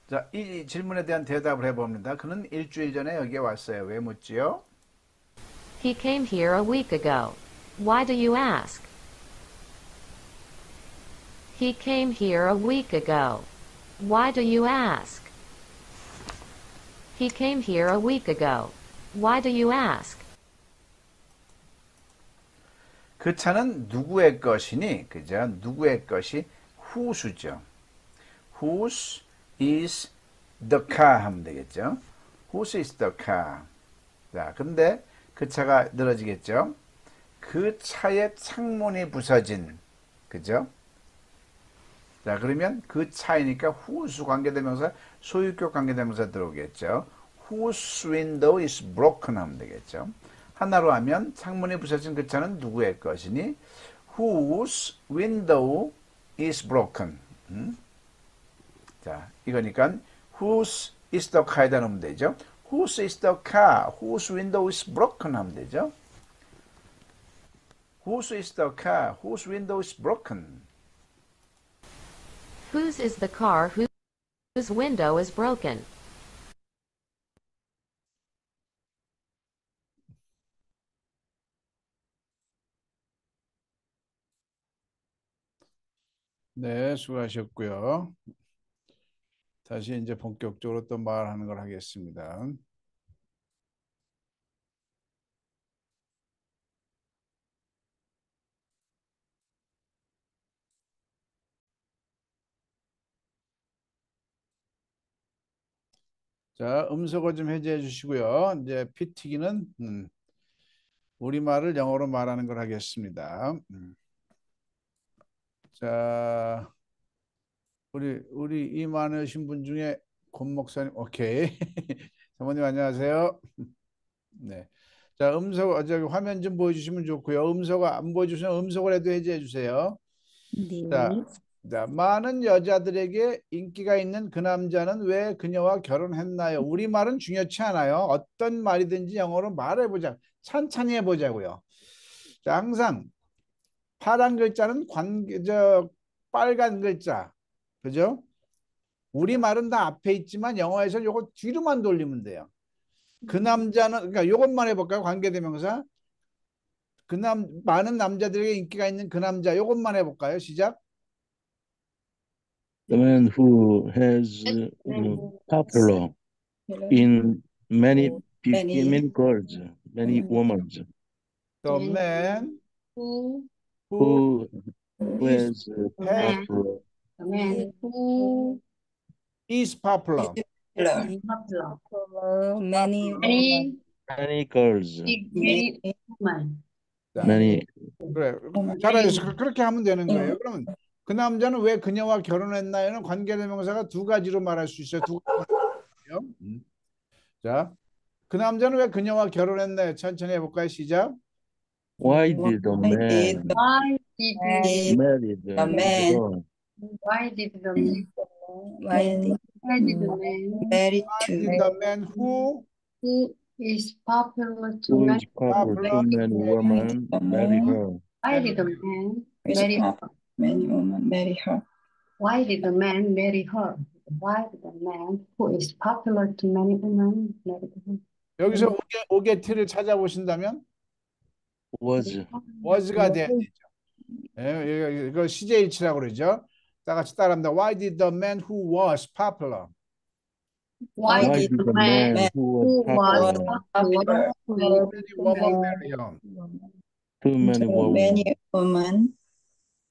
자, 이 질문에 대한 대답을 해봅니다. 그는 일주일 전에 여기에 왔어요. 왜 묻지요? He came here a week ago. Why do you ask? He came here a week ago. Why do you ask? He came here a week ago. Why do you ask? 그 차는 누구의 것이니? 그죠? 누구의 것이 whose죠. Whose is the car 하면 되겠죠. Whose is the car. 자, 근데 그 차가 늘어지겠죠. 그 차의 창문이 부서진, 그죠? 자, 그러면 그 차이니까 whose 관계대명사, 소유격 관계대명사 들어오겠죠. Whose window is broken 하면 되겠죠. 하나로 하면 창문이 부서진 그 차는 누구의 것이니? Whose window is broken. 자, 이거니까 whose is the car에다 넣으면 되죠. Whose is the car? Whose window is broken 하면 되죠. Whose is the car? Whose window is broken? Whose is the car whose window is broken? 네, 수고하셨고요. 다시 이제 본격적으로 또 말하는 걸 하겠습니다. 자, 음소거 좀 해제해 주시고요. 이제 피튀기는 우리말을 영어로 말하는 걸 하겠습니다. 자, 우리 이 많으신 분 중에 권 목사님, 오케이. 사모님 안녕하세요. 네. 자, 저기 화면 좀 보여주시면 좋고요. 음소거 안 보여주시면 음소거라도 해제해 주세요. 네. 자, 많은 여자들에게 인기가 있는 그 남자는 왜 그녀와 결혼했나요? 우리말은 중요치 않아요. 어떤 말이든지 영어로 말해보자. 찬찬히 해보자고요. 자, 항상 파란 글자는 빨간 글자. 그죠? 우리말은 다 앞에 있지만 영어에서 요거 뒤로만 돌리면 돼요. 그 남자는, 그러니까 요것만 해볼까요? 관계대명사. 많은 남자들에게 인기가 있는 그 남자. 요것만 해볼까요? 시작. The man who has popular in many many girls, many women, The man who who who has has popular the man who is popular. is popular many many girls, many women. 자, many 그래. 잘하셨어. 그렇게 하면 되는 거예요. 그러면 그 남자는 왜 그녀와 결혼했나요는 관계대명사가 두 가지로 말할 수 있어요. 두 가지요. 자, 그 남자는 왜 그녀와 결혼했나요? 천천히 해볼까요? 시작. why did the man Why did marry the man girl? why did the man why did the man married Why to did the man who is popular to Who is many popular to many women marry her? why did the man is marry popular many women marry her? why did the man marry her? Why did the man who is popular to many women marry her? 여기서 오게티를 찾아보신다면 was가 돼야 되죠. 예, 이거 CJH라고 그러죠. 다 같이 따라합니다. Why did the man who was popular? Why did the man who who was was popular popular Many women marry him. to many women women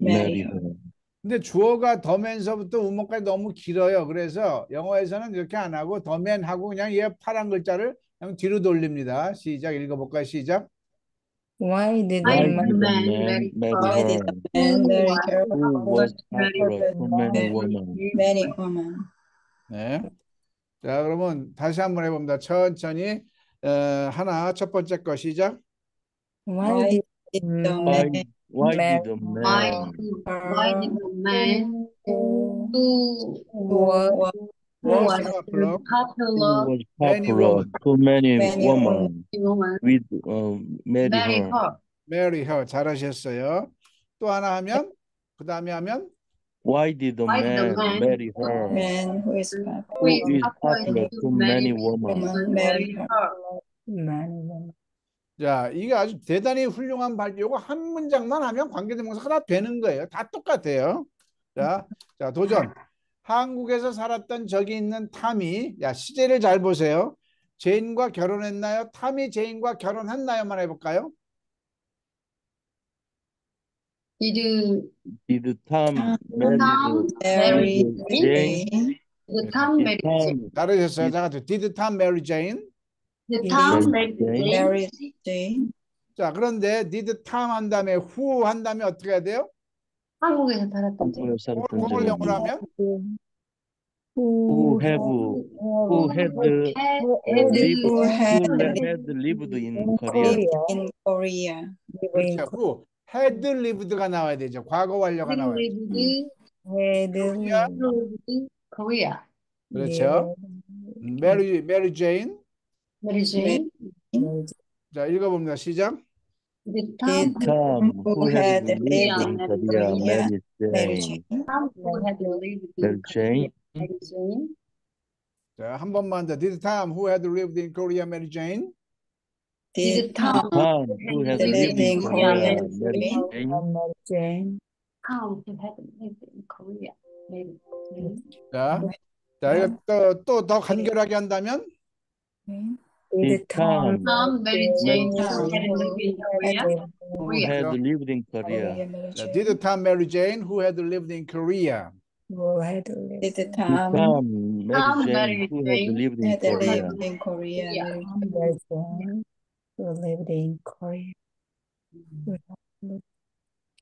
marry marry her? 근데 주어가 더맨서부터 우모까지 너무 길어요. 그래서 영어에서는 이렇게 안 하고 더맨하고 그냥 얘 파란 글자를 그냥 뒤로 돌립니다. 시작 읽어볼까요? 시작. Why did Why Why did did the the man man marry marry her? her? and marry her Who was popular popular to many women? many women? 네. 자, 그러면 다시 한번 해봅니다. 천천히 하나 첫 번째 거 시작. Why did the Why, man why did the Why man did the man who was Was was popular who popular was many popular women to many Many women woman with marry marry her? her? marry her 잘하셨어요. 또 하나 하면 그 다음에 하면 Why did the Why did the man man marry her? man who is who popular Who is popular popular to many women? marry her? 자, 이게 아주 대단히 훌륭한 요거 한 문장만 하면 관계대명사가 다 되는 거예요. 다 똑같아요. 자, 도전. 한국에서 살았던 적이 있는 탐이, 야, 시제를 잘 보세요. 제인과 결혼했나요? 탐이 제인과 결혼했나요?만 해볼까요? Did Did Tom Tom marry Tom marry Jane? Jane? did Tom Did marry Jane? Tom 잘하셨어요. did 자, Did Tom marry Jane? Did Did Tom marry marry Jane? Jane? marry Jane? 자, 그런데 Did Tom 한 다음에 who 한 다음에 어떻게 해야 돼요? 한국에서 살았던 적. 한국에 살았던 그걸 적이 영어로 있나요? 하면 Who had Who had lived who had who lived had lived in Korea? lived in Korea? 그렇죠. who had lived가 나와야 되죠. 과거 완료가 나와야 죠 Korea. 그렇죠. Mary Jane. Mary Jane. 자, 읽어봅니다. 시작. Did Did Tom Tom who who had had lived lived in in Korea Korea married marry Jane? Jane? Tom who had lived Mary in Jane? Mary Jane? 자, 한 번만 더. Did Tom who had lived in Korea marry Jane? Did Tom Tom Tom who had lived lived in in Korea Korea married marry Jane? Tom who had lived in Korea marry Jane? 자, 이거 또 더 간결하게 한다면 Jane? Did Tom Tom marry Jane who Tom had lived in Korea? who Korea. had 그렇죠. lived in Korea? marry 자, Jane? Did Tom marry Jane who had lived in Korea? Did Did Tom Tom marry Tom Jane married who had Jane lived in had Korea? lived in Korea marry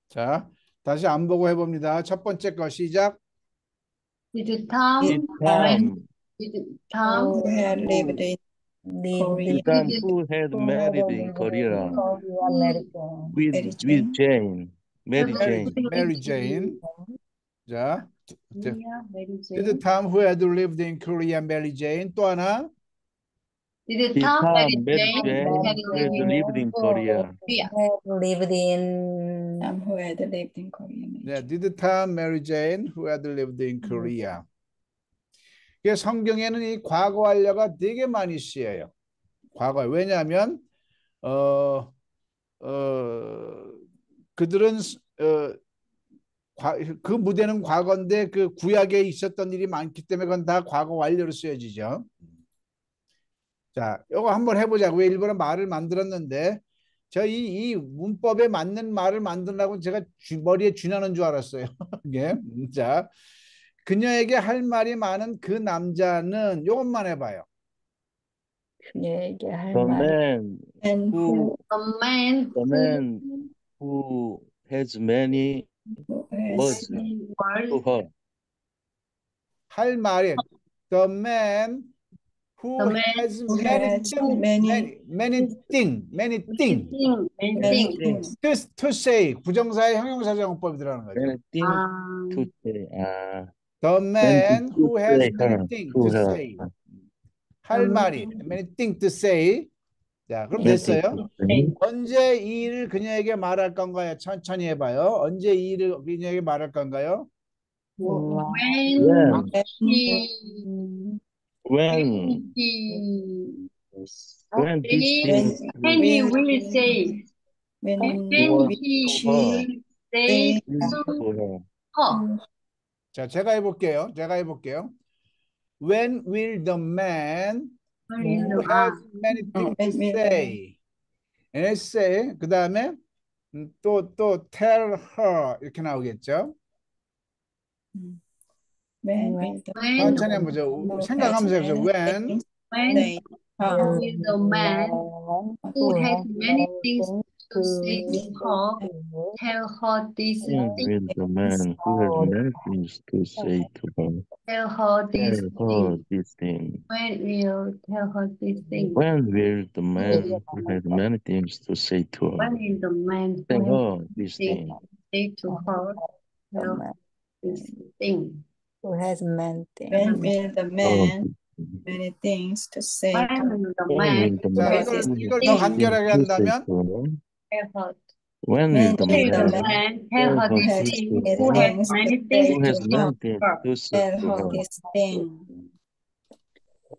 자, 다시 안 보고 해봅니다. 첫 번째 거 시작. Did Tom Did marry Tom Did Tom who had lived in Korea Did Tom who had married in Korea marry with Jane? Jane? Mary Jane. Mary Jane. 자, Korea marry Did Jane? Tom who had lived in Korea marry Jane? 또 하나. Did Did Tom marry Tom marry Jane Jane who had who had lived in Korea? Tom who had lived in Korea marry 네, Jane? Did Tom marry Jane who had lived in Korea? 이게 성경에는 이 과거 완료가 되게 많이 쓰여요. 과거. 왜냐하면 그들은 그 무대는 과거인데 그 구약에 있었던 일이 많기 때문에 그건 다 과거 완료로 쓰여지죠. 자, 이거 한번 해보자고. 일부러 말을 만들었는데 이 문법에 맞는 말을 만들라고 제가 머리에 쥐나는 줄 알았어요. 이게 자, 그녀에게 할 말이 많은 그 남자는 이것만 해봐요. The man And who the man the man who has many who has words to was her. 할 말이 the man who the man has who many has things, many many things many things to say. 부정사의 형용사정법이 들어가는 거죠. Many things to um, say. The Many man things who to has say many her things to to her. say. 할 말이 many things to say. 자, 그럼 Many things 됐어요. to say. 언제 이 일을 그녀에게 말할 건가요? 천천히 해봐요. 언제 이 일을 그녀에게 말할 건가요? when When he when he when this thing when he will will say when when was he to her, will say to her. her 자, 제가 해볼게요. When will the man who has many things to say? and say 그 다음에 또 tell her 이렇게 나오겠죠. when will the when 천천히 한번 보죠. 생각하면서 해보죠. When say her will the man who has many things to say to her tell her this When thing will the man who has many things to say to her tell her this tell her thing this thing? when will tell her this thing When will the man who has many things to say to her when will the man tell who has her this things thing? to say to her tell her this thing when will the man many things to say when to will the When man will the 자, man Because 이걸 who 더 has 간결하게 things to say 한다면 to her? tell her When when will the will Tell the the man man man, tell her who this has thing, to who her has things to many say things who to has to tell many things her. to say tell to her her? this thing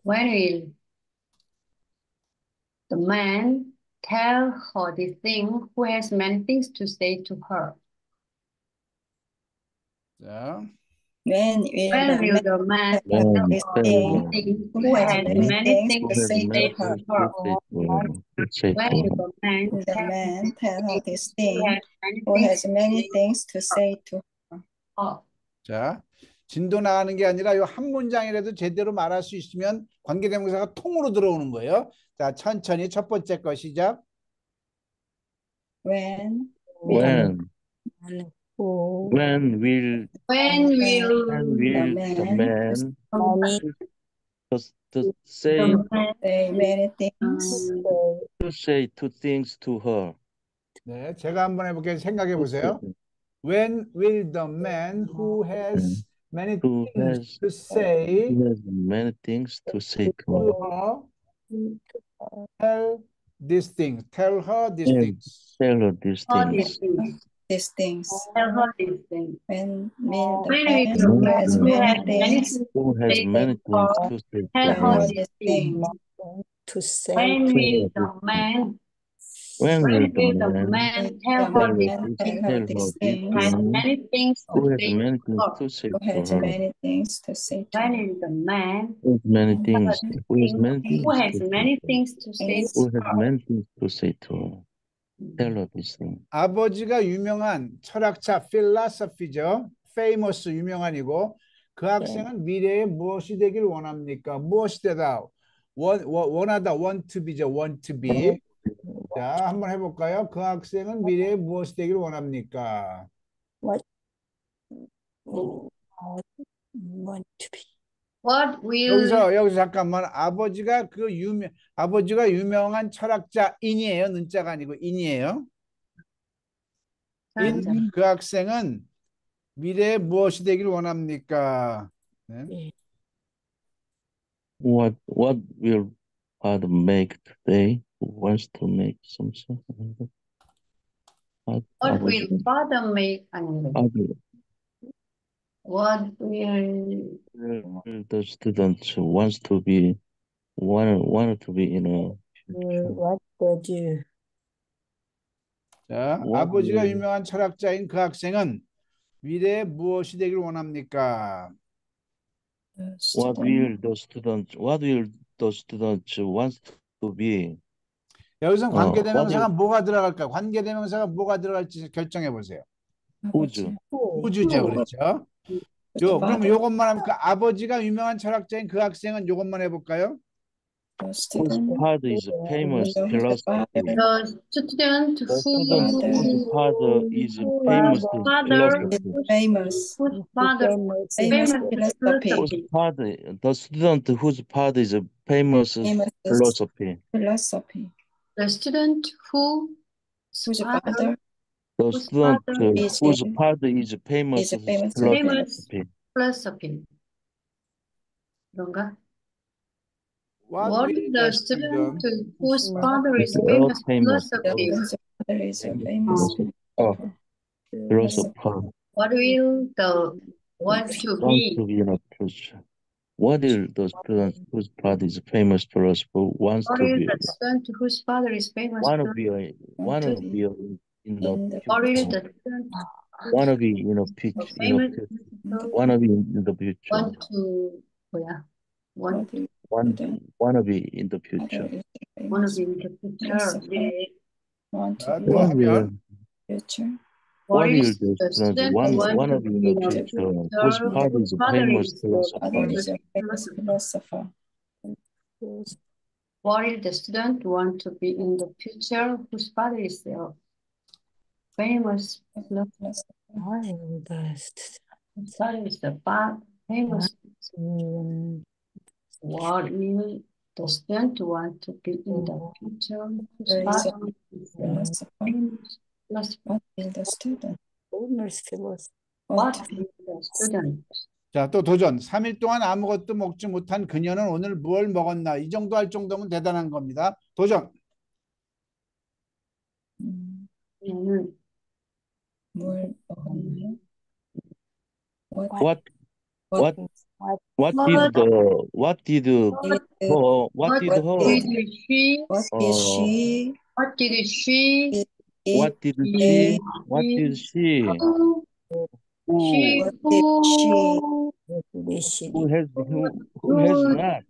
When will the man tell her this thing, who has many things to say to her? 자, When will When the will man the man tell When this tell thing her who has many who things to has say many to her? things to say to her, to say When to will her. the man Will the tell man tell her this thing who has many who things has many things to say to her? 자, 진도 나가는 게 아니라 요 한 문장이라도 제대로 말할 수 있으면 관계대명사가 통으로 들어오는 거예요. 자, 천천히 첫 번째 거 시작. When When who when will when will the man many to say the man say many things to say two things to her? 네, 제가 한번 해볼게요. 생각해 보세요. When will the man who has many Who things has to say who has many things to say to to her? her tell these things? Tell her these Yeah. things. Tell her these all things. these things? Tell her these things. When will the When man will the who man has who has many many things things Who has say many to her, things to say to tell tell her her her? these these things? things to say? When Tell will her the these things. man When when will the will the man man tell The her tell her these man these tell things? her tell her these these Has things? things? many things to Who has say many to things her. to say Who to has her? many things to say to When her? is the man Who has many Who things? Who has many who things has to say many to her? things to say has to Who has her? many things to say to her? Tell her these things. 아버지가 유명한 철학자 필라서피죠. 페이머스 유명한이고 그 학생은 미래에 무엇이 되길 원합니까? 무엇이 되다? 원하다 want to be죠. want to be. 자, 한번 해볼까요? 그 학생은 미래에 무엇이 되길 원합니까? want to be. What will 여기서 잠깐만 아버지가 유명한 철학자인이에요. 는자가 아니고 인이에요. 그 학생은 미래에 무엇이 되길 원합니까? 네. What will father make today? Who wants to make something? what will father make what will The student wants to be wanted to be in a What did you? 자, What 아버지가 will- 유명한 철학자인 그 학생은 미래에 무엇이 되길 원합니까? what will the student wants to be? 여기서 관계대명사가 what 뭐가 들어갈까? 관계대명사가 뭐가 들어갈지 결정해 보세요. whose 후주죠, 그렇죠? 그럼 요것만 하면 그 아버지가 유명한 철학자인 그 학생은 요것만 해볼까요? whose father is a famous philosopher. the student The student whose father is a famous philosopher. Famous. whose father Famous philosophy. The student whose father is a famous Famous philosophy. philosophy. The student Whose father The whose student father whose father is a famous is a famous philosophy. philosophy. 그런가? What What will is the student whose father is famous philosophy? Whose father is a famous philosopher What will the want to wants be? to be in a future. What will the student whose father is a famous philosopher wants What to will be? the student whose father is famous Want to be in the What will future. the student Want to be in a future. famous Want to be in the future. want to 뭐야? Want Want to be in the future. want to be in the future. 네. Want 자, to 또 be 하면 future. What What will is the the student student want to be in the future? Whose father is a famous philosopher. Father is a famous philosopher. What will the student want to be in the future? Whose father is a famous philosopher? Whose father is the famous. What will the student want to be in the future? Whose father is a Philosopher. famous philosopher? What will the student What want to be? will the student? 자, 또 도전. 3일 동안 아무것도 먹지 못한 그녀는 오늘 뭘 먹었나? 이 정도 할 정도면 대단한 겁니다. 도전. 얘는 뭘 먹었나요? What did What her What did she? What did she What did she? eat what did she She who who who has not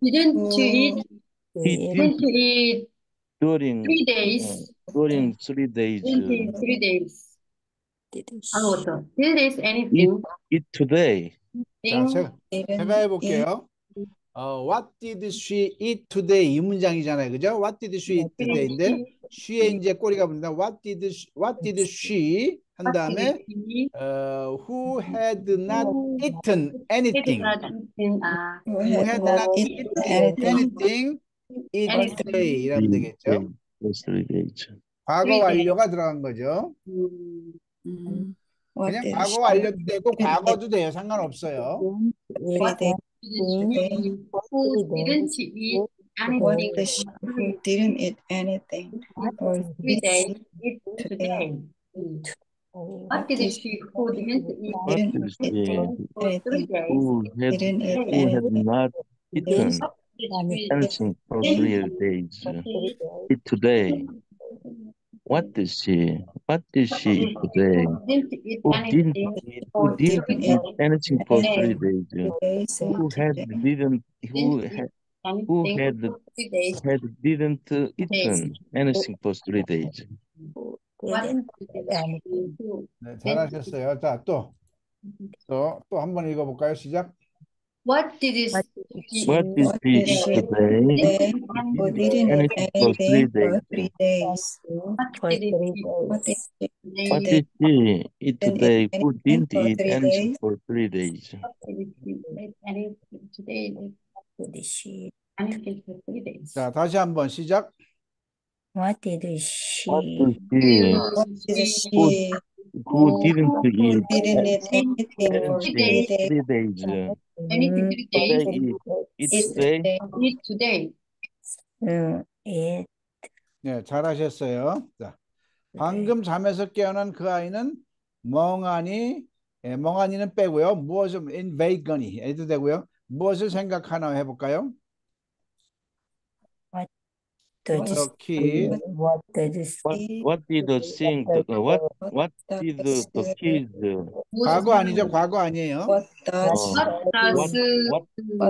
didn't Who eat he didn't didn't eat during 3 days. during 3 days Didn't eat 3 days. 아무것도. Did eat eat anything. eat today. 자, Thing. 제가 didn't 해볼게요. What did she eat today? 이 문장이잖아요. 그죠? What did she eat today인데 she에 이제 꼬리가 붙는다. What did she 한 다음에 who had not eaten anything. who had not eaten anything eat today 이러면 되겠죠. Those 3 days. 과거 완료가 들어간 거죠. what 그냥 did 과거 she 완료도 되고 과거도 돼요. 상관없어요. What did Who didn't eat what anything did she who didn't eat anything for 3 days eat today? What did she who didn't eat What didn't is eat the for 3 days? who had didn't eat who had anything not eaten anything for 3 days? Eat today. What did she eat today? Didn't eat Who didn't anything eat for 3 eat days. anything for 3 anything days? today Who had today didn't who had Anything for 3 days. didn't eaten anything for 3 days? What did she who 네, 잘하셨어요. 자, 또 한 번 읽어볼까요? 시작. What did she What did what she did eat she today? today who didn't eat Anything for 3 anything for days. 3 days What did what did she What she did she eat today? Who anything didn't for eat 3 anything days for 3 days? anything today? Anything for 3 days. 자, 다시 한번 시작. What did what she did she who didn't eat didn't eat anything for 3 anything days 3 days? Anything 3 days. Today eat eat today? today Eat today. 네, 잘하셨어요. 자, 방금 잠에서 깨어난 그 아이는 멍하니는 빼고요. 무엇을 in vagony 해도 되고요. 무엇을 생각하나 해볼까요? The kid What did the sing what did the kids 과거 아니죠? 과거 아니에요. what does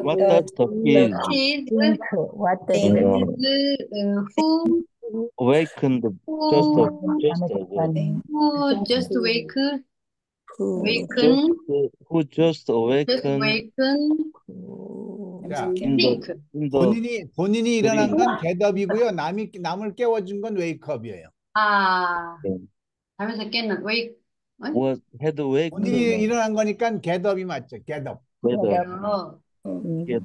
what does the kids Kids who awakened just ago just waken who just just awakened waken 자, in the 본인이 일어난 건 getup이고요. 남을 깨워준 건 wakeup이에요. 잠에서 깨는 wake was had 본인이 awakened 일어난 거니까 getup이 맞죠. getup. get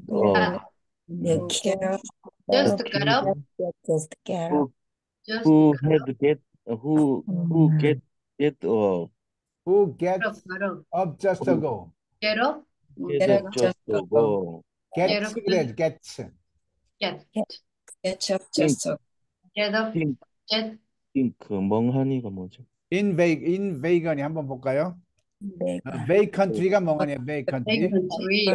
just got up who get up Who gets got up up just to go. get up get up just to go Gets 그래, gets. get up just to get up think get 멍하니가 뭐죠? in vagony 한번 볼까요? vacantry가 멍하니야. vacantry. country.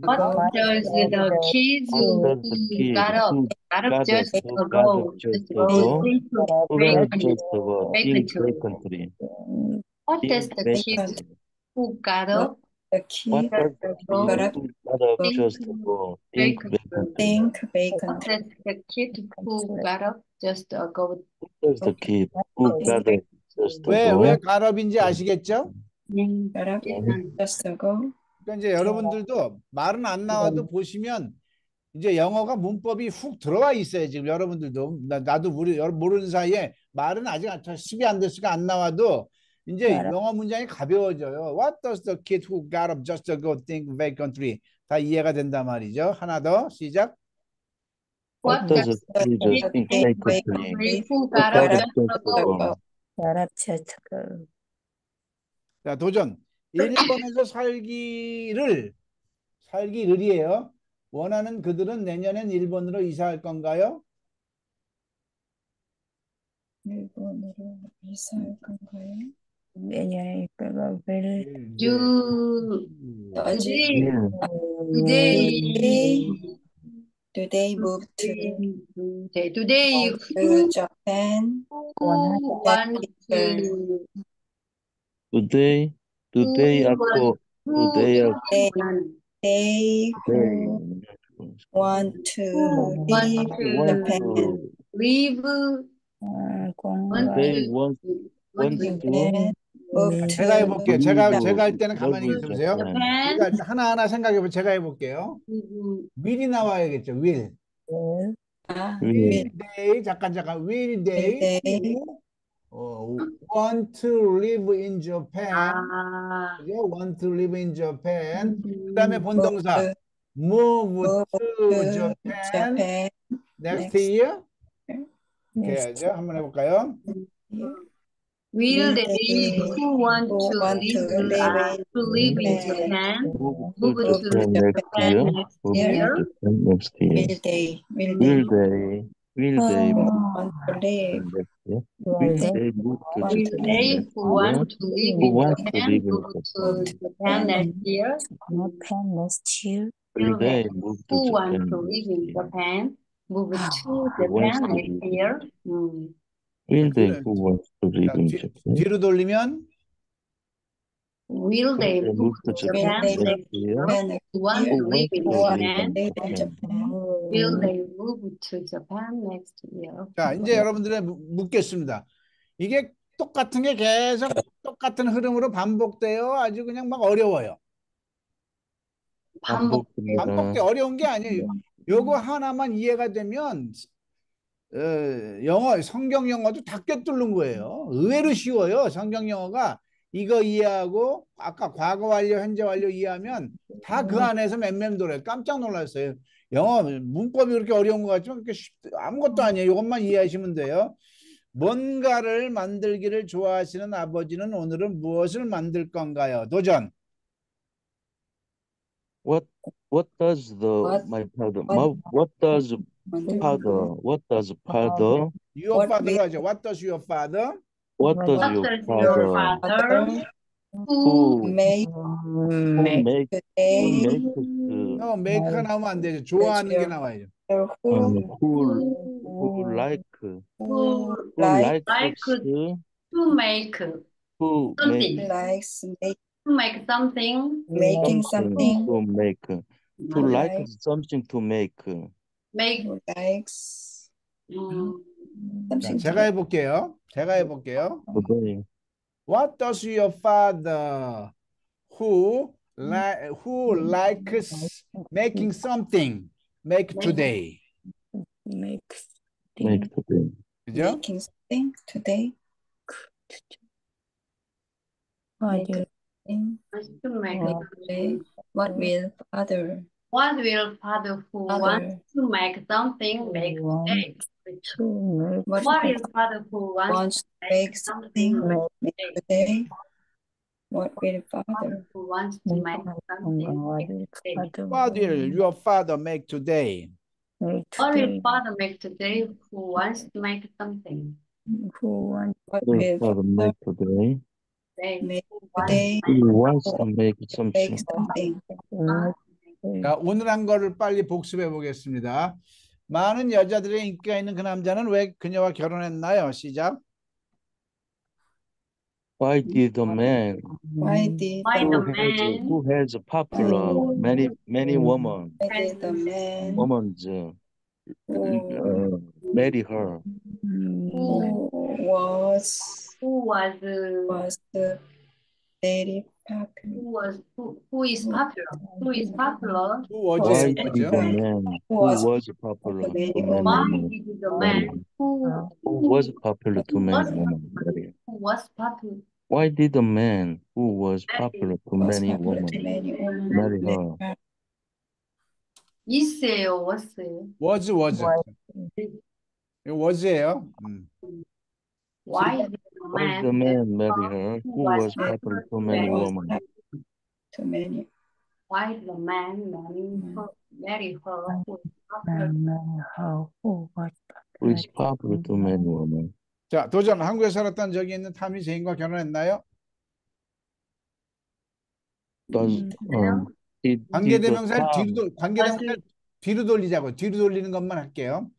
What What does the kids who got up just ago just go ago think who vacant just ago in vacantry? country What does the kids who got up the what kid does the go kid who got up just ago think think What vacant does the kid who got up just ago does the kid who got up just 왜 ago garup인지 아시겠죠? got up just to go 그러니까 이제 여러분들도 말은 안 나와도 보시면 이제 영어가 문법이 훅 들어와 있어요. 지금 여러분들도 나도 모르는 사이에 말은 아직 습이 안 됐으니까 안 나와도 이제 영어 문장이 가벼워져요. What does the kid who got up just to go think vacantly? 다 이해가 된단 말이죠. 하나 더 시작. what does the kid think vacantly who got up just ago 자, 도전. 일본에서 살기를이에요. 원하는 그들은 내년엔 일본으로 이사할 건가요? 일본으로 이사할 건가요? 내년에 Today moved to today Japan who want to today Do they are who do they are They, none. they they who want to leave want Japan. to Leave they want to Move 제가 해볼게요. leave 제가 할 때는 가만히 leave 있으세요. Japan. 우리가 하나하나 생각해보면 제가 해볼게요. will이 나와야겠죠. will. Will will they 잠깐 will they they want to live in Japan. 아, 그죠? want to live in Japan. 그다음에 본동사 move move to to Japan Japan next next year. 이렇게 해야죠. 한번 해볼까요? year. will Will they they who want who to want to live in Japan Japan Move move to to Japan next Japan year. next Move year? to Japan next year. will they Will they want to live will they move to want Will to Japan they next who year? want to live Who in want to Japan live in move to Japan? Japan next year? Will they move to Who want Japan to live next in year? Japan move to Who wants Japan to next live in year? Will they 뒤로, who wants to live 자, in Japan? 뒤로 돌리면 Will Will they they move move to to will Japan they Japan move next next to year? Japan next who want year? to Who live wants in to Who want live Japan? in to live in Japan? Japan? Will they move to Japan next year? 자, 이제 여러분들의 묻겠습니다. 이게 똑같은 게 계속 똑같은 흐름으로 반복돼요. 아주 그냥 막 어려워요. 반복됩니다. 반복돼 어려운 게 아니에요. 요거 하나만 이해가 되면 영어, 성경 영어도 다 꿰뚫는 거예요. 의외로 쉬워요. 성경 영어가 이거 이해하고 아까 과거 완료, 현재 완료 이해하면 다 그 안에서 맴맴돌아요. 깜짝 놀랐어요. 영어 문법이 그렇게 어려운 것 같지만 그렇게 아무것도 아니에요. 이것만 이해하시면 돼요. 뭔가를 만들기를 좋아하시는 아버지는 오늘은 무엇을 만들 건가요? 도전. What does my father what does father Your father 하죠. What does your father? what does What your does your father father who who make make today make가 나오면 안 되죠. 좋아하는 게 나와야죠. who like who like like to to make who something likes to make something making something something to make to like like something to make make who likes 자, something 제가 해볼게요. today. What does your father who likes making something make today? Make today. 그죠? making something today make a thing to make today. What will father what will father who Father. wants to make something make today? what What will father who wants wants to to make something make today? What will father who wants to make something make today? What will your father make today? What will father make today who wants to make something what What will does father make today? today? make Who wants today He wants to make make something. something 자, 오늘 한 거를 빨리 복습해 보겠습니다. 많은 여자들의 인기가 있는 그 남자는 왜 그녀와 결혼했나요? 시작. Why did the man why did Why the the who man has popular many women why did the man women's marry her? who was very popular who is popular Who was Why it? did the man who was popular to many why women did the man who was popular to many women marry? who was popular Why did the man who was popular to was many popular to women many women marry her? 있어요 was어요 was. 이거 was예요. why did the Why did the man man marry her who was popular to many women? to many why did the man marry her who is popular Who is popular to many women? 자, 도전. 한국에 살았던 적이 있는 타미 제인과 결혼했나요? Does did the 관계대명사를 Tom 관계대명사를 뒤로 돌리자고. 뒤로 돌리는 것만 할게요.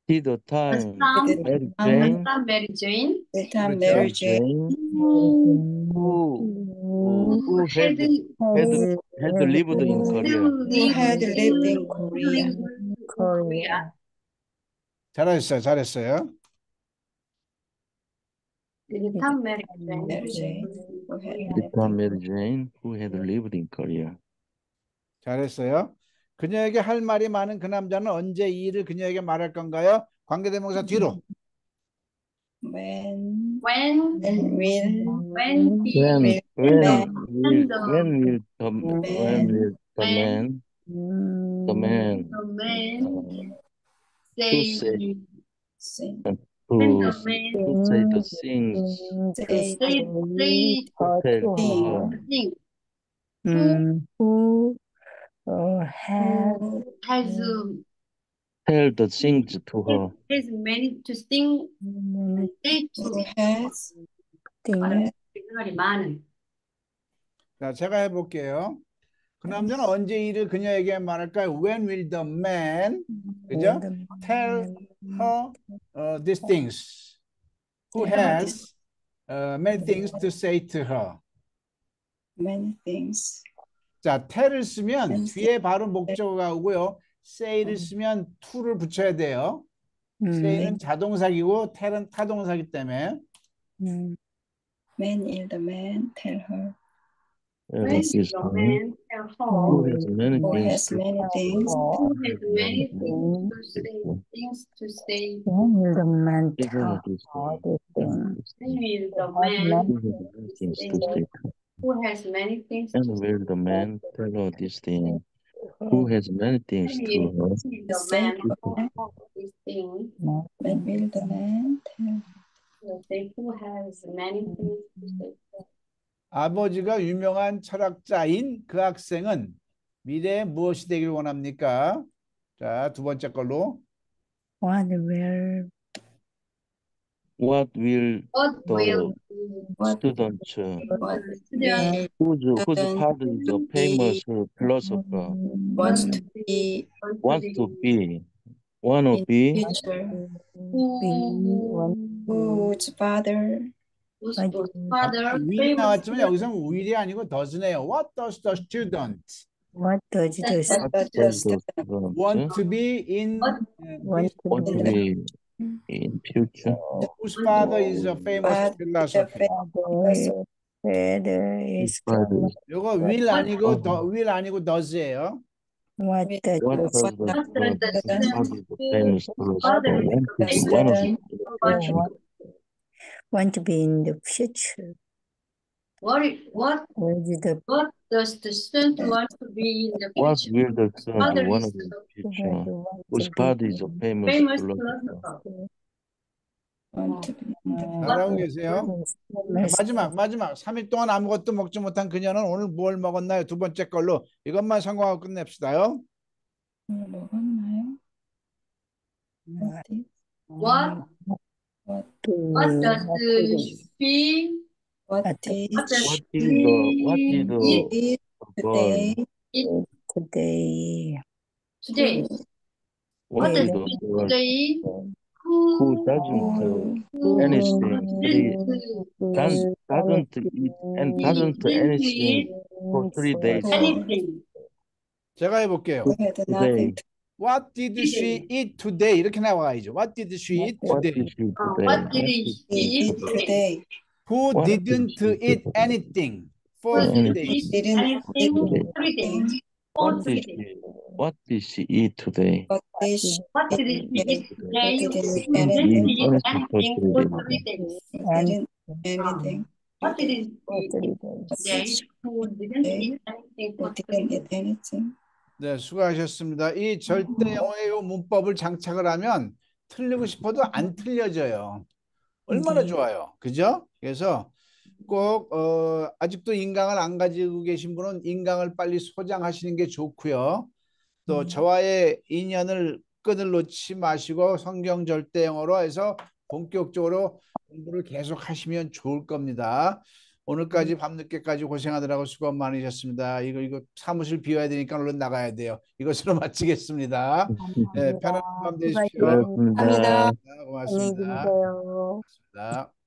did the time Sam Mary Jane Mary Jane the time 그렇죠. Mary Jane who had lived in Korea. Who had lived in Korea. Korea. 잘했어요. 잘했어요. Did Tom marry Mary Jane, who had The lived Tom in Mary Jane, who had lived in Korea. 잘했어요. 그녀에게 할 말이 많은 그 남자는 언제 이 일을 그녀에게 말할 건가요? 관계대명사 뒤로. when when will when he When man will the man the man to say say say when to the man to say the things say say to tell to her. thing Who has who has Tell the things to her. has many to sing say who to has things 생각이 많은 자, 제가 해볼게요. 그 남자는 언제 이 일을 그녀에게 말할까요? When will the man, 그죠? Tell her these things. Who has many things to say to her. many things. 자, tell을 쓰면 and 뒤에 바로 목적어가 오고요. say를 쓰면 to를 붙여야 돼요. say는 자동사기고 tell은 타동사기 때문에. when will the man tell her when Is the the man tell who her has many who things has to many things who has many things to say when will the man Isn't tell it this all thing? these things? when will the Who man has many things to say? who has many things And to will the man tell her this thing? Who Who has many things say to her? the man tell these things when will the man tell say who has many things to say 아버지가 유명한 철학자인 그 학생은 미래에 무엇이 되길 원합니까? 자, 두 번째 걸로. what will What will what will what students what student whose father is a famous philosopher wants to be wants to be wanna in be future who whose father whose What- father will이 나왔지만 여기서는 will이 아니고 does네요. What does the student what does the what does the does the student want student to be in want to want to be be in future? whose father is a famous But philosopher. whether His is father is 요거 will 아니고 will 아니고 does예요. what does what the does the what does the student father is a famous philosopher father want to the be wanna be student want to be in the future? what What does the student want to be in the what future? will the student Father wanna is be in the future? want Whose to father be is a famous famous philosopher? philosopher. want to be in the 잘하고 계세요. 마지막 3일 동안 아무것도 먹지 못한 그녀는 오늘 뭘 먹었나요? 두 번째 걸로 이것만 성공하고 끝냅시다요. 먹었나요? What What does she what did what does What did the eat girl today? eat today? today? what What did does the eat girl today? who doesn't anything doesn't eat and doesn't anything for 3 days anything. 제가 해볼게요. Who had today? nothing to What did she eat today? 이렇게 나와야죠. What did she eat What today? did she today? What did she eat eat today? today? Who What did didn't she eat eat? anything for Who 3 Anything. days? Didn't anything eat 3 days? What Or 3 did days? what did she eat today? what did she What did eat she eat today? Who didn't eat Who didn't anything? eat anything for 3 days? Who didn't anything? What did she eat today? Who didn't eat anything Who for 3 didn't days? eat anything? 네, 수고하셨습니다. 이 절대 영어의 요 문법을 장착을 하면 틀리고 싶어도 안 틀려져요. 얼마나 좋아요. 그죠? 그래서 꼭 아직도 인강을 안 가지고 계신 분은 인강을 빨리 소장하시는 게 좋고요. 또 저와의 인연을 끈을 놓지 마시고 성경 절대 영어로 해서 본격적으로 공부를 계속 하시면 좋을 겁니다. 오늘까지 밤늦게까지 고생하느라고 수고 많으셨습니다. 이거 사무실 비워야 되니까 얼른 나가야 돼요. 이것으로 마치겠습니다. 네, 편안한 밤 되십시오. 고맙습니다. 고맙습니다. 안녕히 계세요. 고맙습니다.